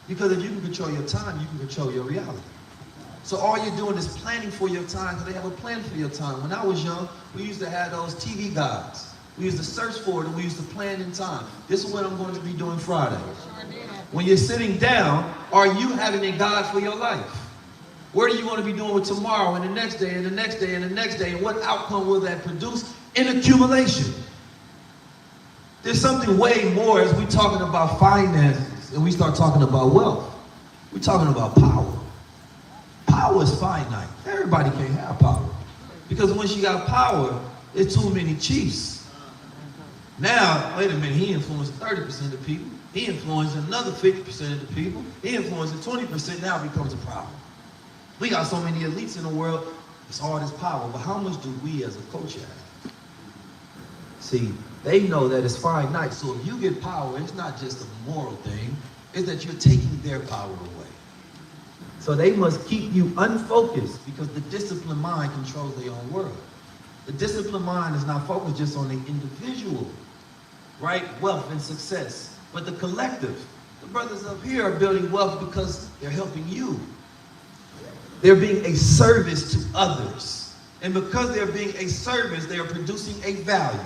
Because if you can control your time, you can control your reality. So all you're doing is planning for your time, because they have a plan for your time. When I was young, we used to have those TV guides. We used to search for it, and we used to plan in time. This is what I'm going to be doing Friday. When you're sitting down, are you having a guide for your life? What are you going to be doing with tomorrow, and the next day, and the next day, and the next day, and what outcome will that produce in accumulation? There's something way more as we're talking about finances, and we start talking about wealth. We're talking about power. Power is finite. Everybody can't have power. Because once you got power, there's too many chiefs. Now, wait a minute, he influenced 30% of the people. He influenced another 50% of the people. He influenced 20%, now it becomes a problem. We got so many elites in the world, it's all this power, but how much do we as a culture have? See, they know that it's finite, so if you get power, it's not just a moral thing, it's that you're taking their power away. So they must keep you unfocused because the disciplined mind controls their own world. The disciplined mind is not focused just on the individual, right? Wealth and success, but the collective. The brothers up here are building wealth because they're helping you. They're being a service to others. And because they're being a service, they are producing a value.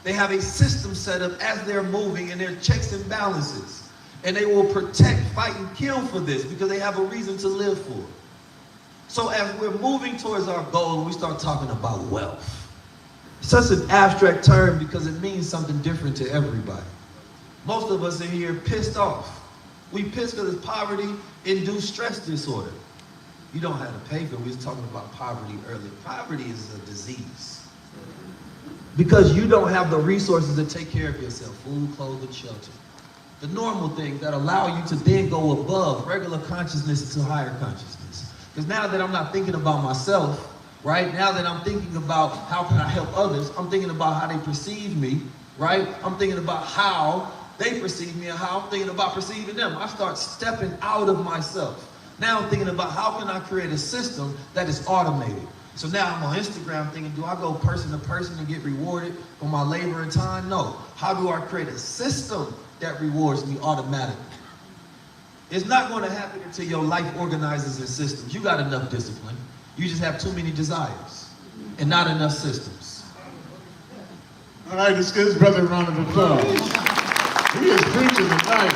They have a system set up as they're moving, and there are checks and balances. And they will protect, fight, and kill for this because they have a reason to live for. So as we're moving towards our goal, we start talking about wealth. It's such an abstract term because it means something different to everybody. Most of us in here pissed off. We pissed because it's poverty-induced stress disorder. You don't have to pay for it. We was talking about poverty earlier. Poverty is a disease. Because you don't have the resources to take care of yourself, food, clothing, shelter. The normal things that allow you to then go above regular consciousness to higher consciousness. Because now that I'm not thinking about myself, right? Now that I'm thinking about how can I help others, I'm thinking about how they perceive me, right? I'm thinking about how they perceive me and how I'm thinking about perceiving them. I start stepping out of myself. Now I'm thinking about how can I create a system that is automated. So now I'm on Instagram thinking, do I go person to person and get rewarded for my labor and time? No. How do I create a system that rewards me automatically? It's not going to happen until your life organizes in systems. You got enough discipline. You just have too many desires and not enough systems. All right, let's give this brother a round of applause. He is preaching tonight.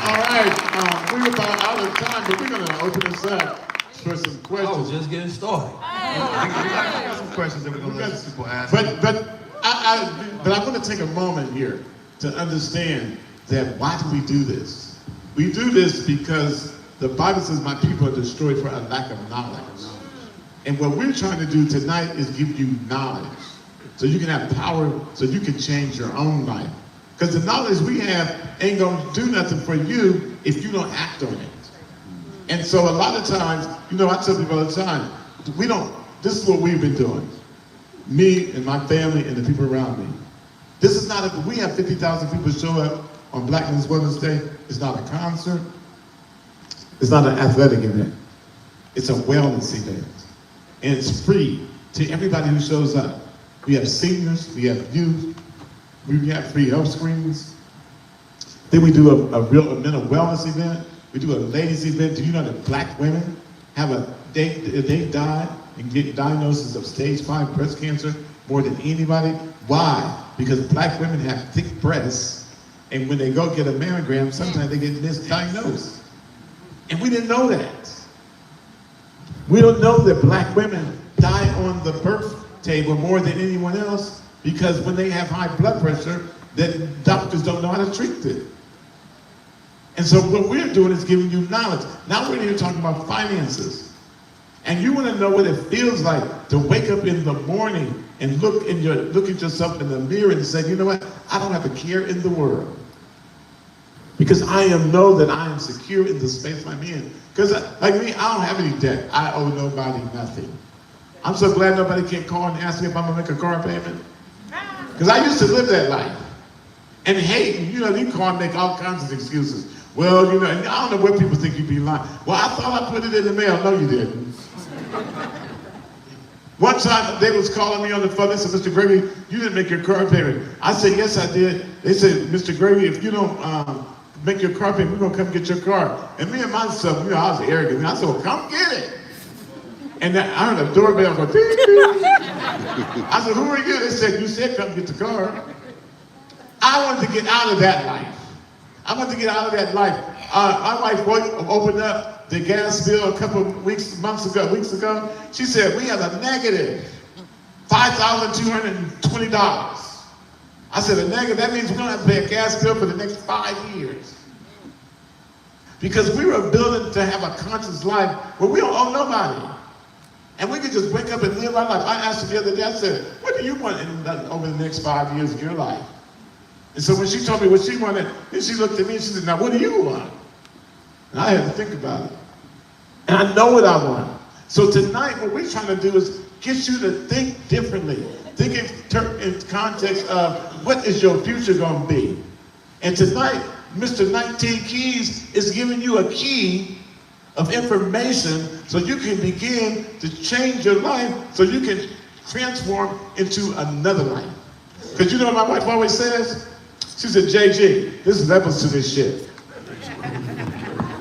All right, we're about out of time, but we're going to open this up for some questions. Oh, just getting started. I got some questions that we're going to let people ask. But I want to take a moment here to understand that why do we do this? We do this because the Bible says my people are destroyed for a lack of knowledge. And what we're trying to do tonight is give you knowledge so you can have power, so you can change your own life. Because the knowledge we have ain't going to do nothing for you if you don't act on it. And so a lot of times, you know, I tell people all the time, this is what we've been doing. Me and my family and the people around me. This is not we have 50,000 people show up on Black Men's Wellness Day. It's not a concert. It's not an athletic event. It's a wellness event. And it's free to everybody who shows up. We have seniors, we have youth, we have free health screenings. Then we do a mental wellness event. We do a ladies event. Do you know that Black women have they die and get diagnosis of stage 5 breast cancer more than anybody? Why? Because Black women have thick breasts, and when they go get a mammogram, sometimes they get misdiagnosed. And we didn't know that. We don't know that Black women die on the birth table more than anyone else because when they have high blood pressure, that doctors don't know how to treat it. And so what we're doing is giving you knowledge. Now we're here talking about finances. And you want to know what it feels like to wake up in the morning and look at yourself in the mirror and say, you know what? I don't have a care in the world. Because I know that I am secure in the space I'm in. Because like me, I don't have any debt. I owe nobody nothing. I'm so glad nobody can call and ask me if I'm gonna make a car payment. Because I used to live that life. And hate, you call and make all kinds of excuses. Well, and I don't know what people think you be lying. Well, I thought I put it in the mail. No, you didn't. One time they was calling me on the phone. They said, Mr. Gregory, you didn't make your car payment. I said, yes, I did. They said, Mr. Gregory, if you don't make your car payment, we're gonna come get your car. And me and myself, I was arrogant. I said, well, come get it. And then I heard a doorbell go, ding, ding. I said, who are you? They said, you said come get the car. I wanted to get out of that life. I wanted to get out of that life. My wife opened up the gas bill a couple of weeks ago. She said, we have a negative $5,220. I said, a negative? That means we're gonna have to pay a gas bill for the next 5 years. Because we were building to have a conscious life where we don't owe nobody. And we could just wake up and live our life. I asked her the other day, I said, what do you want over the next 5 years of your life? And so when she told me what she wanted, then she looked at me and she said, now what do you want? And I had to think about it. And I know what I want. So tonight, what we're trying to do is get you to think differently. Think in context of what is your future going to be. And tonight, Mr. 19 Keys is giving you a key of information so you can begin to change your life so you can transform into another life. Because you know what my wife always says? She said, JG, there's levels to this shit.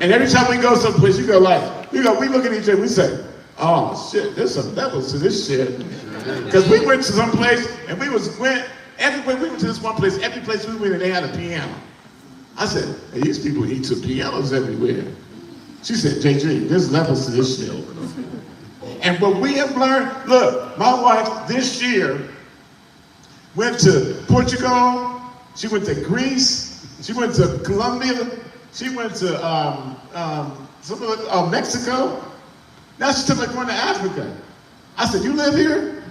And every time we go someplace, we look at each other, we say, oh shit, there's some levels to this shit. Because we went to some place and everywhere we went to this one place, every place we went, they had a piano. I said, hey, these people eat some pianos everywhere. She said, JG, there's levels to this shit. And what we have learned, look, my wife this year went to Portugal, she went to Greece, she went to Colombia, she went to Mexico. Now she's talking about going to Africa. I said, you live here?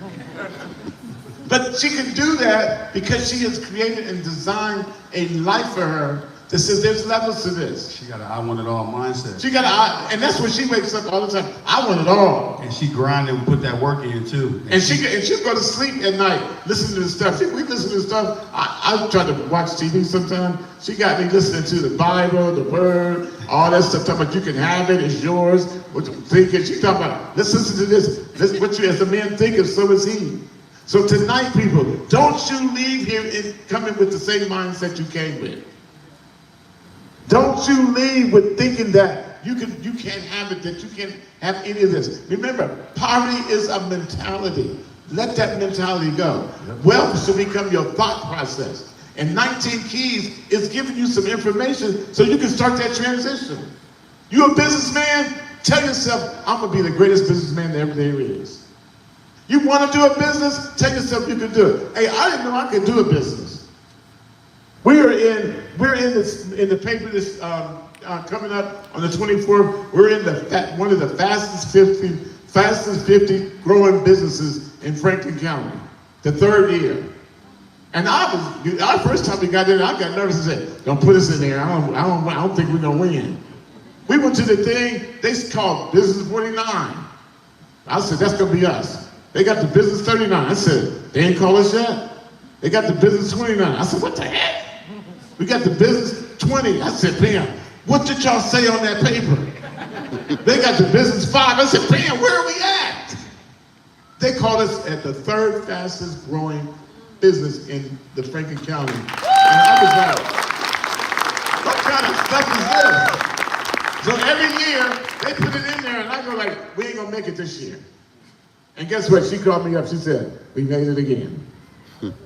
But she can do that because she has created and designed a life for her that says there's levels to this. She got an I want it all mindset. And that's when she wakes up all the time. I want it all. And she grind and put that work in too. And she'll go to sleep at night, listen to the stuff. We listen to the stuff. I try to watch TV sometimes. She got me listening to the Bible, the Word, all that stuff. Talking about you can have it, it's yours. What you thinking? She talking about, let's listen to this. What you as a man thinketh, so is he. So tonight, people, don't you leave here coming with the same mindset you came with. Don't you leave with thinking that you can't have it, that you can't have any of this. Remember, poverty is a mentality. Let that mentality go. Wealth should become your thought process. And 19 Keys is giving you some information so you can start that transition. You a businessman? Tell yourself, I'm gonna be the greatest businessman that ever there is. You wanna do a business? Tell yourself you can do it. Hey, I didn't know I could do a business. We're in the paper this coming up on the 24th. We're in one of the fastest 50 growing businesses in Franklin County, the third year. And our first time we got there, I got nervous and said, "Don't put us in there. I don't think we're gonna win." We went to the thing they called Business 49. I said, "That's gonna be us." They got the Business 39. I said, "They ain't call us yet." They got the Business 29. I said, "What the heck?" We got the Business 20. I said, "Pam, what did y'all say on that paper?" They got the Business 5. I said, "Pam, where are we at?" They called us at the third fastest growing business in the Franklin County. And I was like, what kind of stuff is this? So every year, they put it in there, and I go like, we ain't gonna make it this year. And guess what? She called me up, she said, we made it again.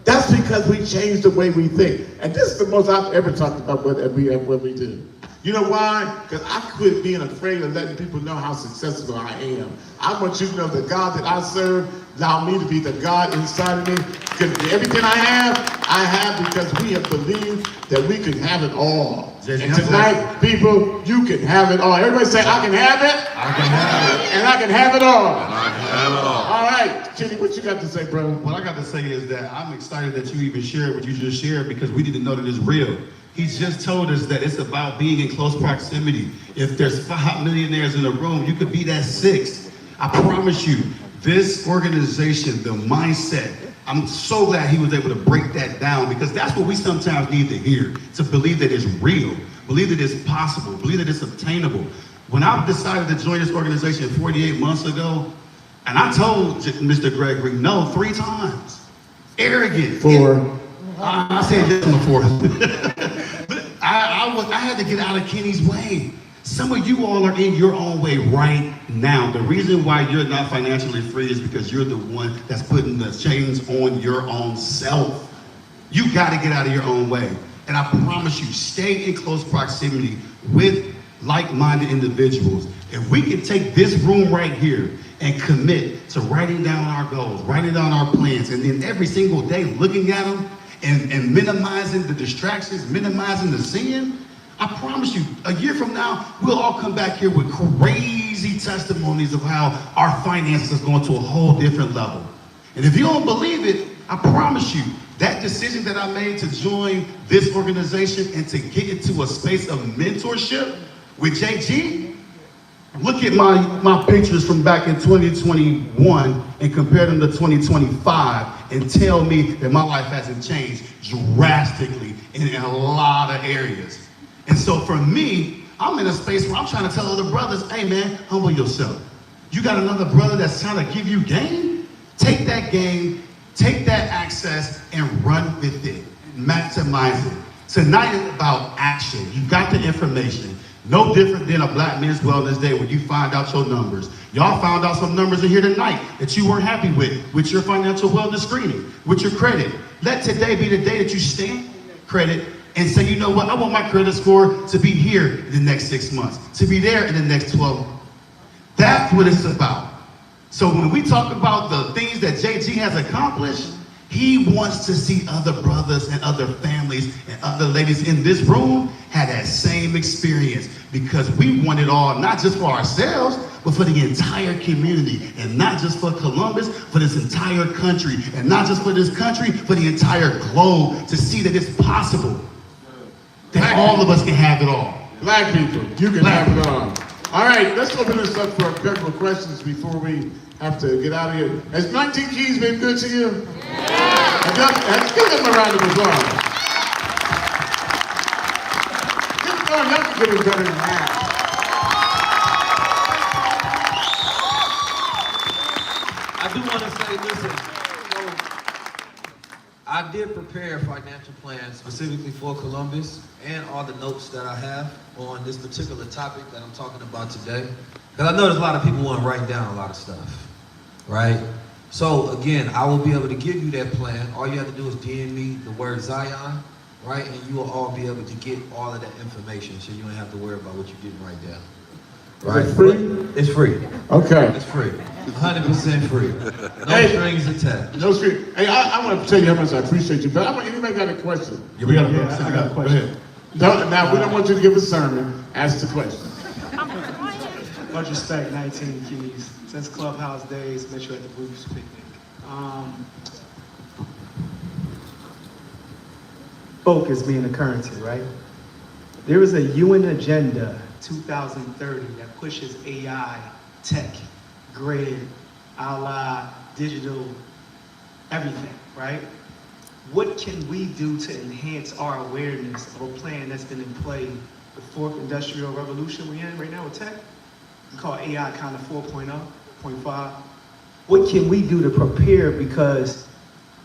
That's because we changed the way we think. And this is the most I've ever talked about what we do. You know why? Because I quit being afraid of letting people know how successful I am. I want you to know the God that I serve allow me to be the God inside of me. Because everything I have because we have believed that we can have it all. And tonight, people, you can have it all. Everybody say, I can have it. I can have it. And I can have it all. And I can have it all. All right, Kenny, what you got to say, brother? What I got to say is that I'm excited that you even shared what you just shared because we need to know that it's real. He just told us that it's about being in close proximity. If there's 5 millionaires in a room, you could be that 6th. I promise you, this organization, the mindset, I'm so glad he was able to break that down because that's what we sometimes need to hear, to believe that it's real, believe that it's possible, believe that it's obtainable. When I decided to join this organization 48 months ago, and I told Mr. Gregory no 3 times. Arrogant. 4. I said just on the 4th. But I had to get out of Kenny's way. Some of you all are in your own way right now. The reason why you're not financially free is because you're the one that's putting the chains on your own self. You got to get out of your own way. And I promise you, stay in close proximity with like-minded individuals. If we can take this room right here and commit to writing down our goals, writing down our plans, and then every single day looking at them and minimizing the distractions, minimizing the sin, I promise you, a year from now, we'll all come back here with crazy testimonies of how our finances are going to a whole different level. And if you don't believe it, I promise you, that decision that I made to join this organization and to get into a space of mentorship with JG, look at my pictures from back in 2021 and compare them to 2025 and tell me that my life hasn't changed drastically in a lot of areas. And so for me, I'm in a space where I'm trying to tell other brothers, hey man, humble yourself. You got another brother that's trying to give you game? Take that game, take that access and run with it, maximize it. Tonight is about action. You got the information. No different than a Black Men's Wellness Day when you find out your numbers. Y'all found out some numbers in here tonight that you weren't happy with your financial wellness screening, with your credit. Let today be the day that you stand credit and say, you know what, I want my credit score to be here in the next 6 months, to be there in the next 12 months. That's what it's about. So when we talk about the things that JG has accomplished, he wants to see other brothers and other families and other ladies in this room had that same experience because we want it all, not just for ourselves, but for the entire community, and not just for Columbus, for this entire country, and not just for this country, for the entire globe, to see that it's possible that all of us can have it all. Black people, you can have it all. All right, let's open this up for a couple of questions before we have to get out of here. Has 19 Keys been good to you? Yeah. Give them a round of applause. Y'all can get it better than that. I do want to say, listen, I did prepare a financial plan specifically for Columbus and all the notes that I have on this particular topic that I'm talking about today. Because I know there's a lot of people want to write down a lot of stuff, right? So again, I will be able to give you that plan. All you have to do is DM me the word Zion, right? And you will all be able to get all of that information so you don't have to worry about what you didn't write down. Right? Is it free? It's free. Okay. It's free. 100% free. No strings attached. No strings. Hey, I want to tell you how much I appreciate you, but I want anybody got a question? Yeah, we got I got a question. Now, we don't want you to give a sermon. Ask the question. Much respect, 19 Keys. Since Clubhouse days, met you at the Bruce picnic. Focus being the currency, right? There is a UN Agenda 2030 that pushes AI, tech, grid, ally, digital, everything, right? What can we do to enhance our awareness of a plan that's been in play, the fourth industrial revolution we're in right now with tech? We call AI kind of 4.0, 0.5. What can we do to prepare? Because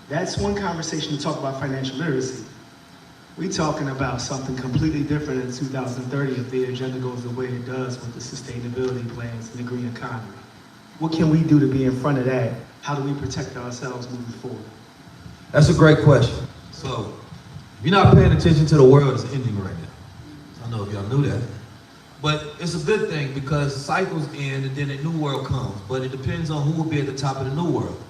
that's one conversation to talk about financial literacy. We're talking about something completely different in 2030 if the agenda goes the way it does with the sustainability plans and the green economy. What can we do to be in front of that? How do we protect ourselves moving forward? That's a great question. So, if you're not paying attention to the world, it's ending right now. don't know if y'all knew that. But it's a good thing because cycles end and then a new world comes. But it depends on who will be at the top of the new world.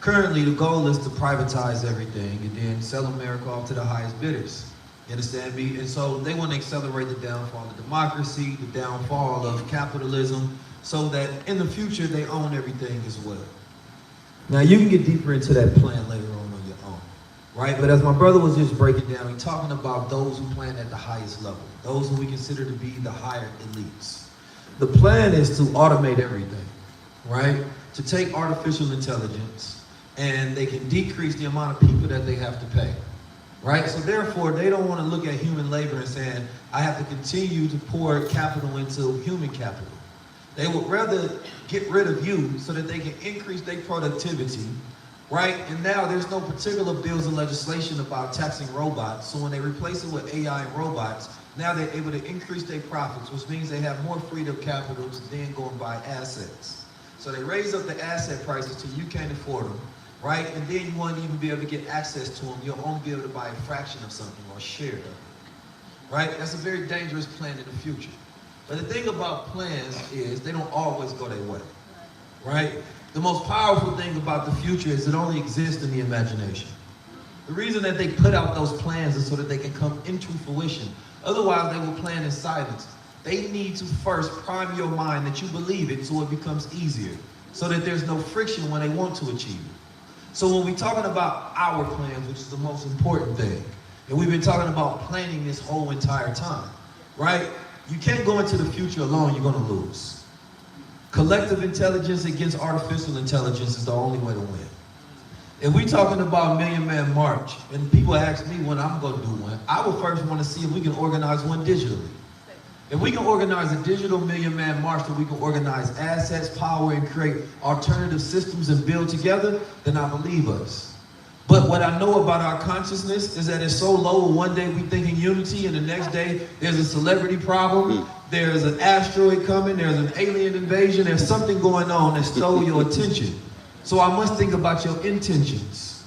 Currently, the goal is to privatize everything and then sell America off to the highest bidders. You understand me? And so they want to accelerate the downfall of democracy, the downfall of capitalism, so that in the future they own everything as well. Now you can get deeper into that plan later on your own, right? But as my brother was just breaking down, he's talking about those who plan at the highest level, those who we consider to be the higher elites. The plan is to automate everything, right? To take artificial intelligence and they can decrease the amount of people that they have to pay, right? So therefore, they don't want to look at human labor and saying, I have to continue to pour capital into human capital. They would rather get rid of you so that they can increase their productivity, right? And now there's no particular bills or legislation about taxing robots. So when they replace it with AI and robots, now they're able to increase their profits, which means they have more freedom capital to then go and buy assets. So they raise up the asset prices till you can't afford them, right? And then you won't even be able to get access to them. You'll only be able to buy a fraction of something or a share of it, right? That's a very dangerous plan in the future. But the thing about plans is they don't always go their way, right? The most powerful thing about the future is it only exists in the imagination. The reason that they put out those plans is so that they can come into fruition. Otherwise, they will plan in silence. They need to first prime your mind that you believe it so it becomes easier, so that there's no friction when they want to achieve it. So when we're talking about our plans, which is the most important thing, and we've been talking about planning this whole entire time, right? You can't go into the future alone, you're gonna lose. Collective intelligence against artificial intelligence is the only way to win. If we're talking about Million Man March, and people ask me when I'm gonna do one, I would first wanna see if we can organize one digitally. If we can organize a digital Million Man March, so we can organize assets, power, and create alternative systems and build together, then I believe us. But what I know about our consciousness is that it's so low, one day we think in unity, and the next day there's a celebrity problem, there's an asteroid coming, there's an alien invasion, there's something going on that stole your attention. So I must think about your intentions.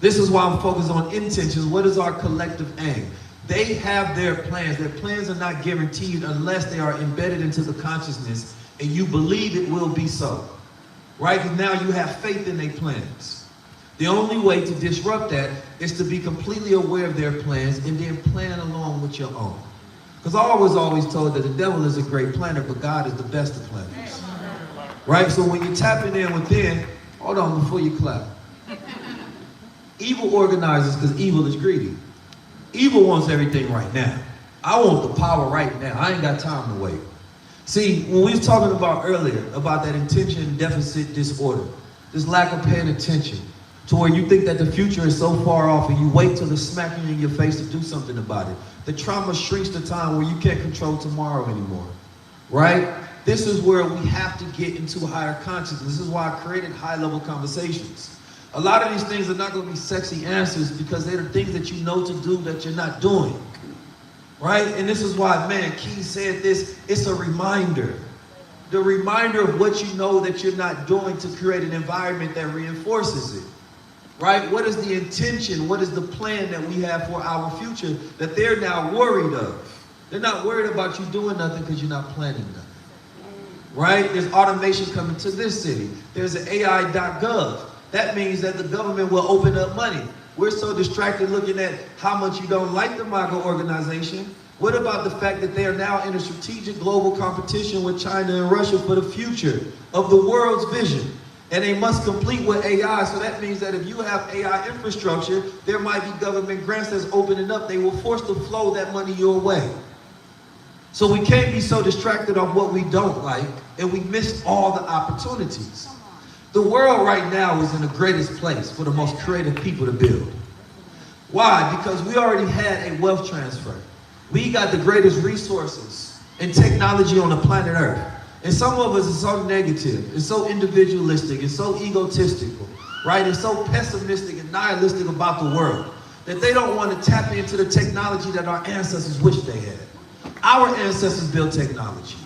This is why I'm focused on intentions. What is our collective aim? They have their plans. Their plans are not guaranteed unless they are embedded into the consciousness and you believe it will be so, right? Because now you have faith in their plans. The only way to disrupt that is to be completely aware of their plans and then plan along with your own. Because I was always told that the devil is a great planner, but God is the best of planners. Right? So when you're tapping in within, hold on before you clap. Evil organizes because evil is greedy. Evil wants everything right now. I want the power right now. I ain't got time to wait. See, when we was talking about earlier, about that attention deficit disorder, this lack of paying attention, to where you think that the future is so far off and you wait till it's smacking you in your face to do something about it. The trauma shrinks the time where you can't control tomorrow anymore, right? This is where we have to get into higher consciousness. This is why I created high-level conversations. A lot of these things are not going to be sexy answers because they're the things that you know to do that you're not doing, right? And this is why, man, Key said this, it's a reminder. The reminder of what you know that you're not doing to create an environment that reinforces it. Right? What is the intention? What is the plan that we have for our future that they're now worried of? They're not worried about you doing nothing because you're not planning nothing. Right? There's automation coming to this city. There's an AI.gov. That means that the government will open up money. We're so distracted looking at how much you don't like the MAGA organization. What about the fact that they are now in a strategic global competition with China and Russia for the future of the world's vision? And they must complete with AI, so that means that if you have AI infrastructure, there might be government grants that's opening up. They will force to flow that money your way. So we can't be so distracted on what we don't like, and we miss all the opportunities. The world right now is in the greatest place for the most creative people to build. Why? Because we already had a wealth transfer. We got the greatest resources and technology on the planet Earth. And some of us are so negative, and so individualistic, and so egotistical, right? And so pessimistic and nihilistic about the world that they don't want to tap into the technology that our ancestors wish they had. Our ancestors built technology.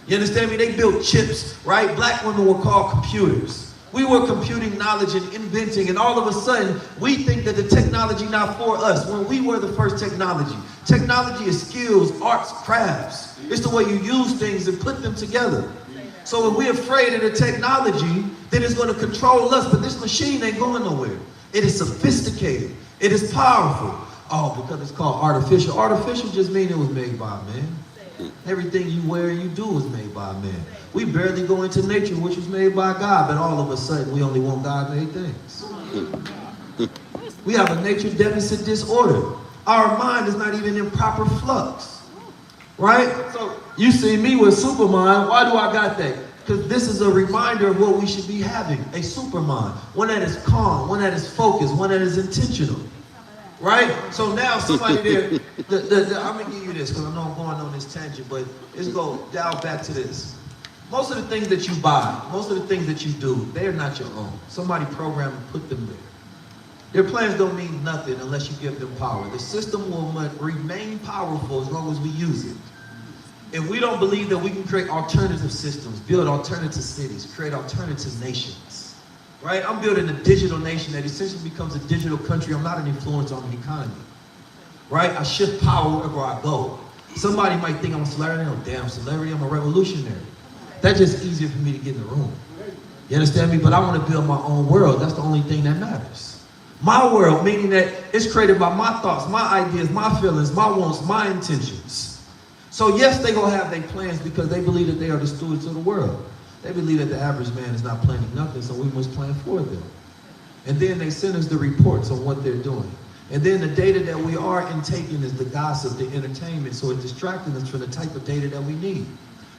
You understand me? They built chips, right? Black women were called computers. We were computing knowledge and inventing, and all of a sudden, we think that the technology not for us, when we were the first technology. Technology is skills, arts, crafts. It's the way you use things and put them together. So if we're afraid of the technology, then it's going to control us, but this machine ain't going nowhere. It is sophisticated. It is powerful. Oh, because it's called artificial. Artificial just means it was made by man. Everything you wear and you do was made by man. We barely go into nature, which was made by God, but all of a sudden we only want God-made things. We have a nature deficit disorder. Our mind is not even in proper flux, right? So you see me with supermind. Why do I got that? Because this is a reminder of what we should be having, a supermind. One that is calm, one that is focused, one that is intentional. Right? So now somebody there, I'm gonna give you this because I know I'm going on this tangent, but let's go dial back to this. Most of the things that you buy, most of the things that you do, they are not your own. Somebody programmed and put them there. Their plans don't mean nothing unless you give them power. The system will remain powerful as long as we use it. If we don't believe that we can create alternative systems, build alternative cities, create alternative nations, right? I'm building a digital nation that essentially becomes a digital country. I'm not an influence on the economy, right? I shift power wherever I go. Somebody might think I'm a celebrity. No damn celebrity, I'm a revolutionary. That's just easier for me to get in the room. You understand me? But I want to build my own world. That's the only thing that matters. My world, meaning that it's created by my thoughts, my ideas, my feelings, my wants, my intentions. So yes, they're going to have their plans because they believe that they are the stewards of the world. They believe that the average man is not planning nothing, so we must plan for them. And then they send us the reports on what they're doing. And then the data that we are intaking is the gossip, the entertainment, so it's distracting us from the type of data that we need.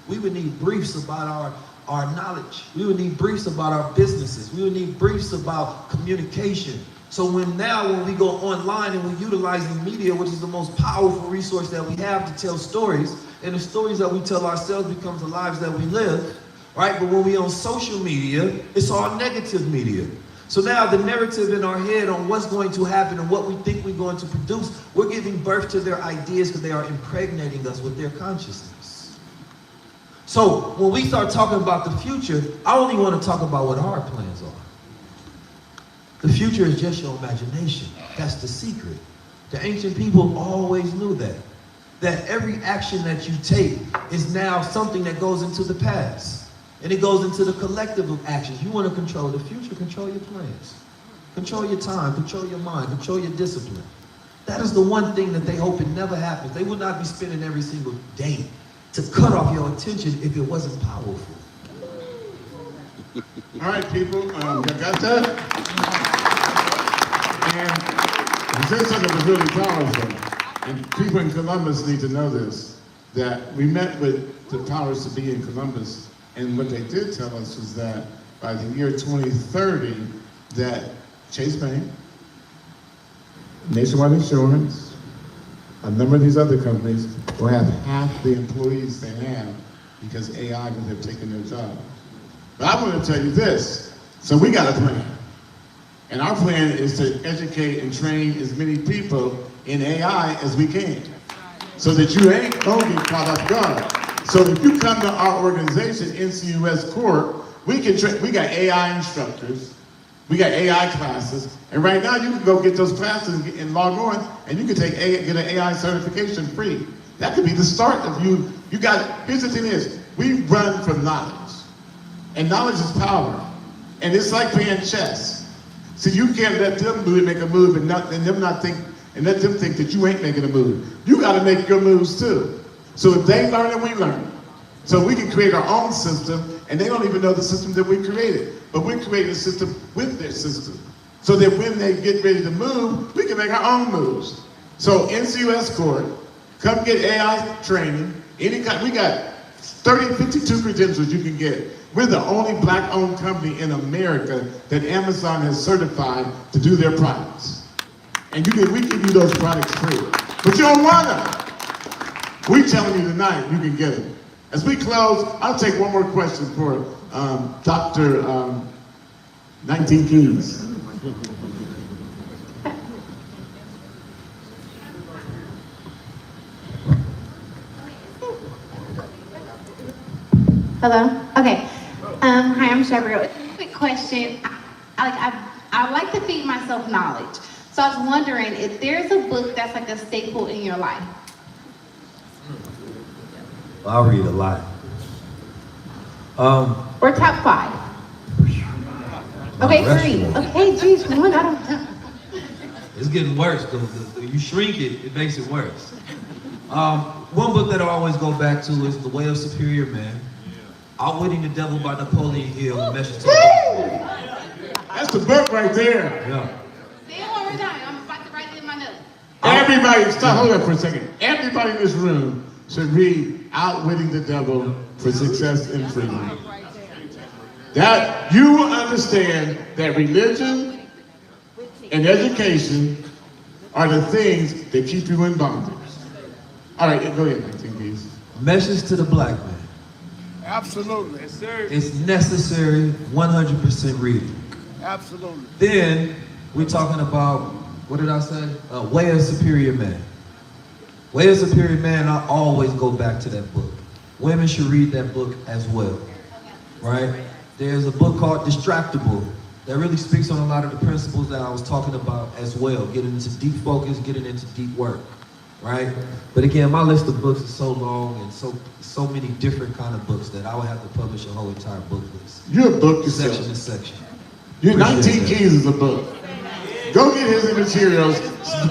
We would need briefs about our knowledge. We would need briefs about our businesses. We would need briefs about communication. So when we go online and we're utilizing media, which is the most powerful resource that we have to tell stories, and the stories that we tell ourselves becomes the lives that we live, right? But when we're on social media, it's all negative media. So now the narrative in our head on what's going to happen and what we think we're going to produce, we're giving birth to their ideas because they are impregnating us with their consciousness. So when we start talking about the future, I only want to talk about what our plans are. The future is just your imagination. That's the secret. The ancient people always knew that every action that you take is now something that goes into the past. And it goes into the collective of actions. You want to control the future, control your plans. Control your time, control your mind, control your discipline. That is the one thing that they hope it never happens. They would not be spending every single day to cut off your attention if it wasn't powerful. All right, people, you got that? And you said something that was really powerful. And people in Columbus need to know this, that we met with the powers to be in Columbus, and what they did tell us was that by the year 2030, that Chase Bank, Nationwide Insurance, a number of these other companies will have half the employees they have because AI will have taken their job. But I want to tell you this, so we got a plan. And our plan is to educate and train as many people in AI as we can, so that you ain't gonna get caught off guard. So if you come to our organization, NCUS Corp, we got AI instructors, we got AI classes, and right now you can go get those classes and log on, and you can get an AI certification free. That could be the start of you. Here's the thing is, we run from knowledge, and knowledge is power, and it's like playing chess. So you can't let them make a move and let them think that you ain't making a move. You got to make your moves too. So if they learn it, we learn. So we can create our own system, and they don't even know the system that we created. But we created a system with their system, so that when they get ready to move, we can make our own moves. So NCUS Corp, come get AI training. We got 52 credentials you can get. We're the only black-owned company in America that Amazon has certified to do their products. And we give you those products free. But you don't want them. We're telling you tonight you can get them. As we close, I'll take one more question for Dr. 19 Keys. Hello? Okay. Hi, I'm Shebra. Quick question. I like to feed myself knowledge. So I was wondering if there's a book that's like a staple in your life. I read a lot. Or top 5. Okay, 3. Okay, geez, one, I don't know. It's getting worse, because you shrink it, it makes it worse. One book that I always go back to is The Way of Superior Man. Outwitting the Devil by Napoleon Hill, and Message to the That's the book right there. Yeah. Say it one more time. I'm about to write it in my notes. Everybody, hold on for a second. Everybody in this room should read Outwitting the Devil for Success and Freedom. That you understand that religion and education are the things that keep you in bondage. All right, go ahead, 19 please. Message to the Black Man. Absolutely. Yes, sir. It's necessary 100% reading. Absolutely. Then we're talking about, what did I say? Way of Superior Man. Way of Superior Man, I always go back to that book. Women should read that book as well, right? There's a book called Distractible that really speaks on a lot of the principles that I was talking about as well, getting into deep focus, getting into deep work, right? But again, my list of books is so long and so many different kind of books that I would have to publish a whole entire book list. You're a book yourself. Section to section. Your 19 Keys is a book. Go get his materials,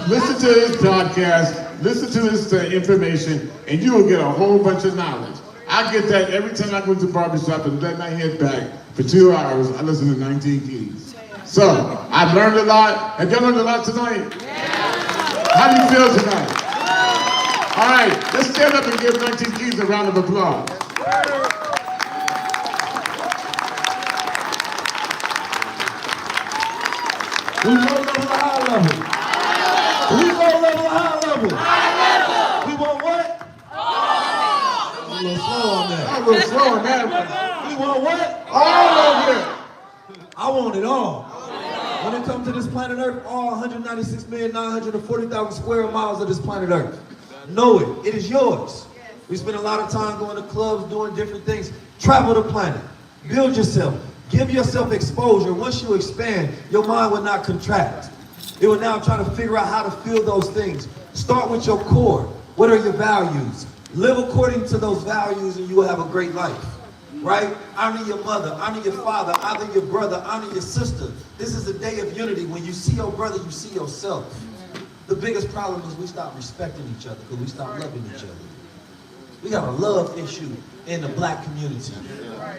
listen to his podcast, listen to his information, and you will get a whole bunch of knowledge. I get that every time I go to the barbershop and let my head back for 2 hours, I listen to 19 Keys. So, I've learned a lot. Have y'all learned a lot tonight? How do you feel tonight? All right, let's stand up and give 19 Keys a round of applause. We go level to high level. We go level to high level. We want what? A little slow on that. I'm a little slow on that. We want what? All of it. I want it all. When it comes to this planet Earth, all 196,940,000 square miles of this planet Earth. Know it. It is yours. We spend a lot of time going to clubs, doing different things. Travel the planet. Build yourself. Give yourself exposure. Once you expand, your mind will not contract. It will now try to figure out how to feel those things. Start with your core. What are your values? Live according to those values and you will have a great life. Right? Honor your mother, honor your father, honor your brother, honor your sister. This is a day of unity. When you see your brother, you see yourself. The biggest problem is we stop respecting each other because we stop loving each other. We got a love issue in the black community.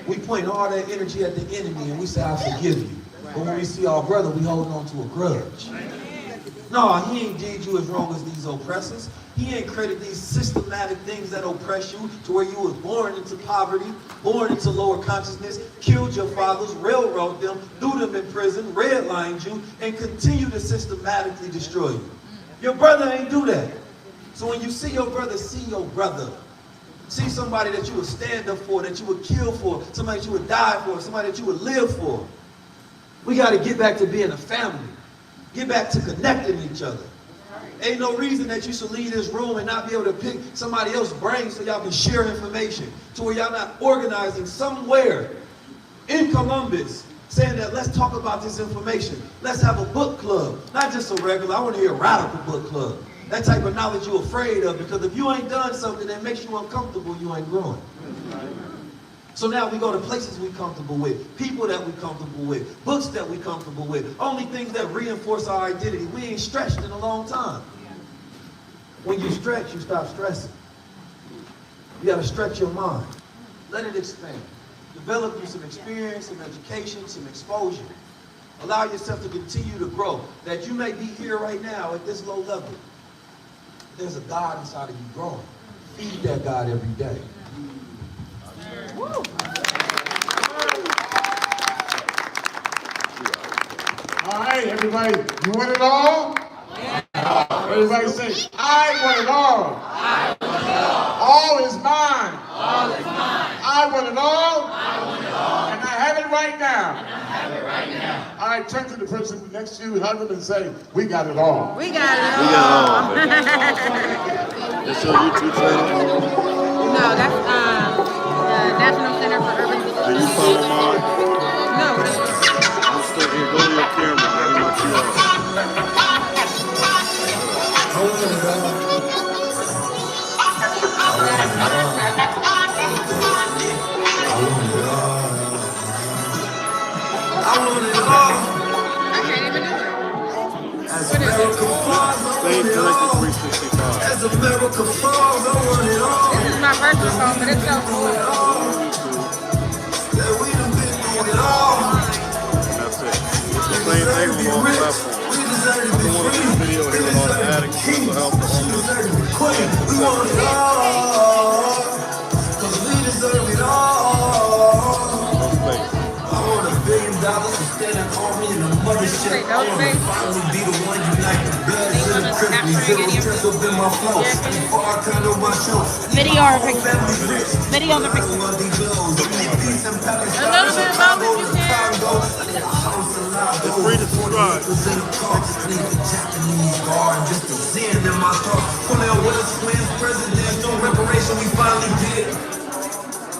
We point all that energy at the enemy and we say, I forgive you. But when we see our brother, we hold on to a grudge. No, he ain't did you as wrong as these oppressors. He ain't created these systematic things that oppress you to where you was born into poverty, born into lower consciousness, killed your fathers, railroaded them, threw them in prison, redlined you, and continue to systematically destroy you. Your brother ain't do that. So when you see your brother, see your brother. See somebody that you would stand up for, that you would kill for, somebody that you would die for, somebody that you would live for. We got to get back to being a family. Get back to connecting each other. Ain't no reason that you should leave this room and not be able to pick somebody else's brain so y'all can share information. To where y'all not organizing somewhere in Columbus saying that let's talk about this information. Let's have a book club. Not just a regular, I want to hear a radical book club. That type of knowledge you're afraid of, because if you ain't done something that makes you uncomfortable, you ain't growing. So now we go to places we're comfortable with, people that we're comfortable with, books that we're comfortable with, only things that reinforce our identity. We ain't stretched in a long time. When you stretch, you stop stressing. You gotta stretch your mind. Let it expand. Develop you some experience, some education, some exposure. Allow yourself to continue to grow. That you may be here right now at this low level. There's a God inside of you growing. Feed that God every day. Woo. All right, everybody, you want it all? Everybody say, I want it all. I want it all. All is mine. All is mine. I want it all. I want it all. And I have it right now. And I have it right now. All right, turn to the person next to you, hug them, and say, we got it all. We got it all. We got it all, man. That's your YouTube channel? No, that's the National Center for Urban. Do you follow mine? No, that's I want it all. As America falls, I want it all. As America falls, I want it all. This is my virtual phone, but it's so cool. That we done been through it all. That's it. Same thing on all platforms. We deserve to be One of these free. videos here with all the addicts, mental health, the We homeless. deserve to be queen. We want it all. Cause we deserve it all. No space. I want $1 billion to stand and call me in a mothership. I want to finally be the one unite the blood to the crispy. Zero stress up in my flow. Before I come to my show. Video or picture? Video or picture? A little bit about it, you can. It's free to subscribe. Japanese guard, just a zen in my thoughts. Cornell West wins presidential reparation, we finally get.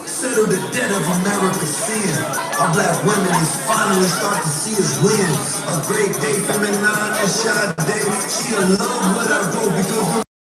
Settle the debt of America's sin. Our black women is finally starting to see us win. A great day, feminine and shy day. She in love with her bro because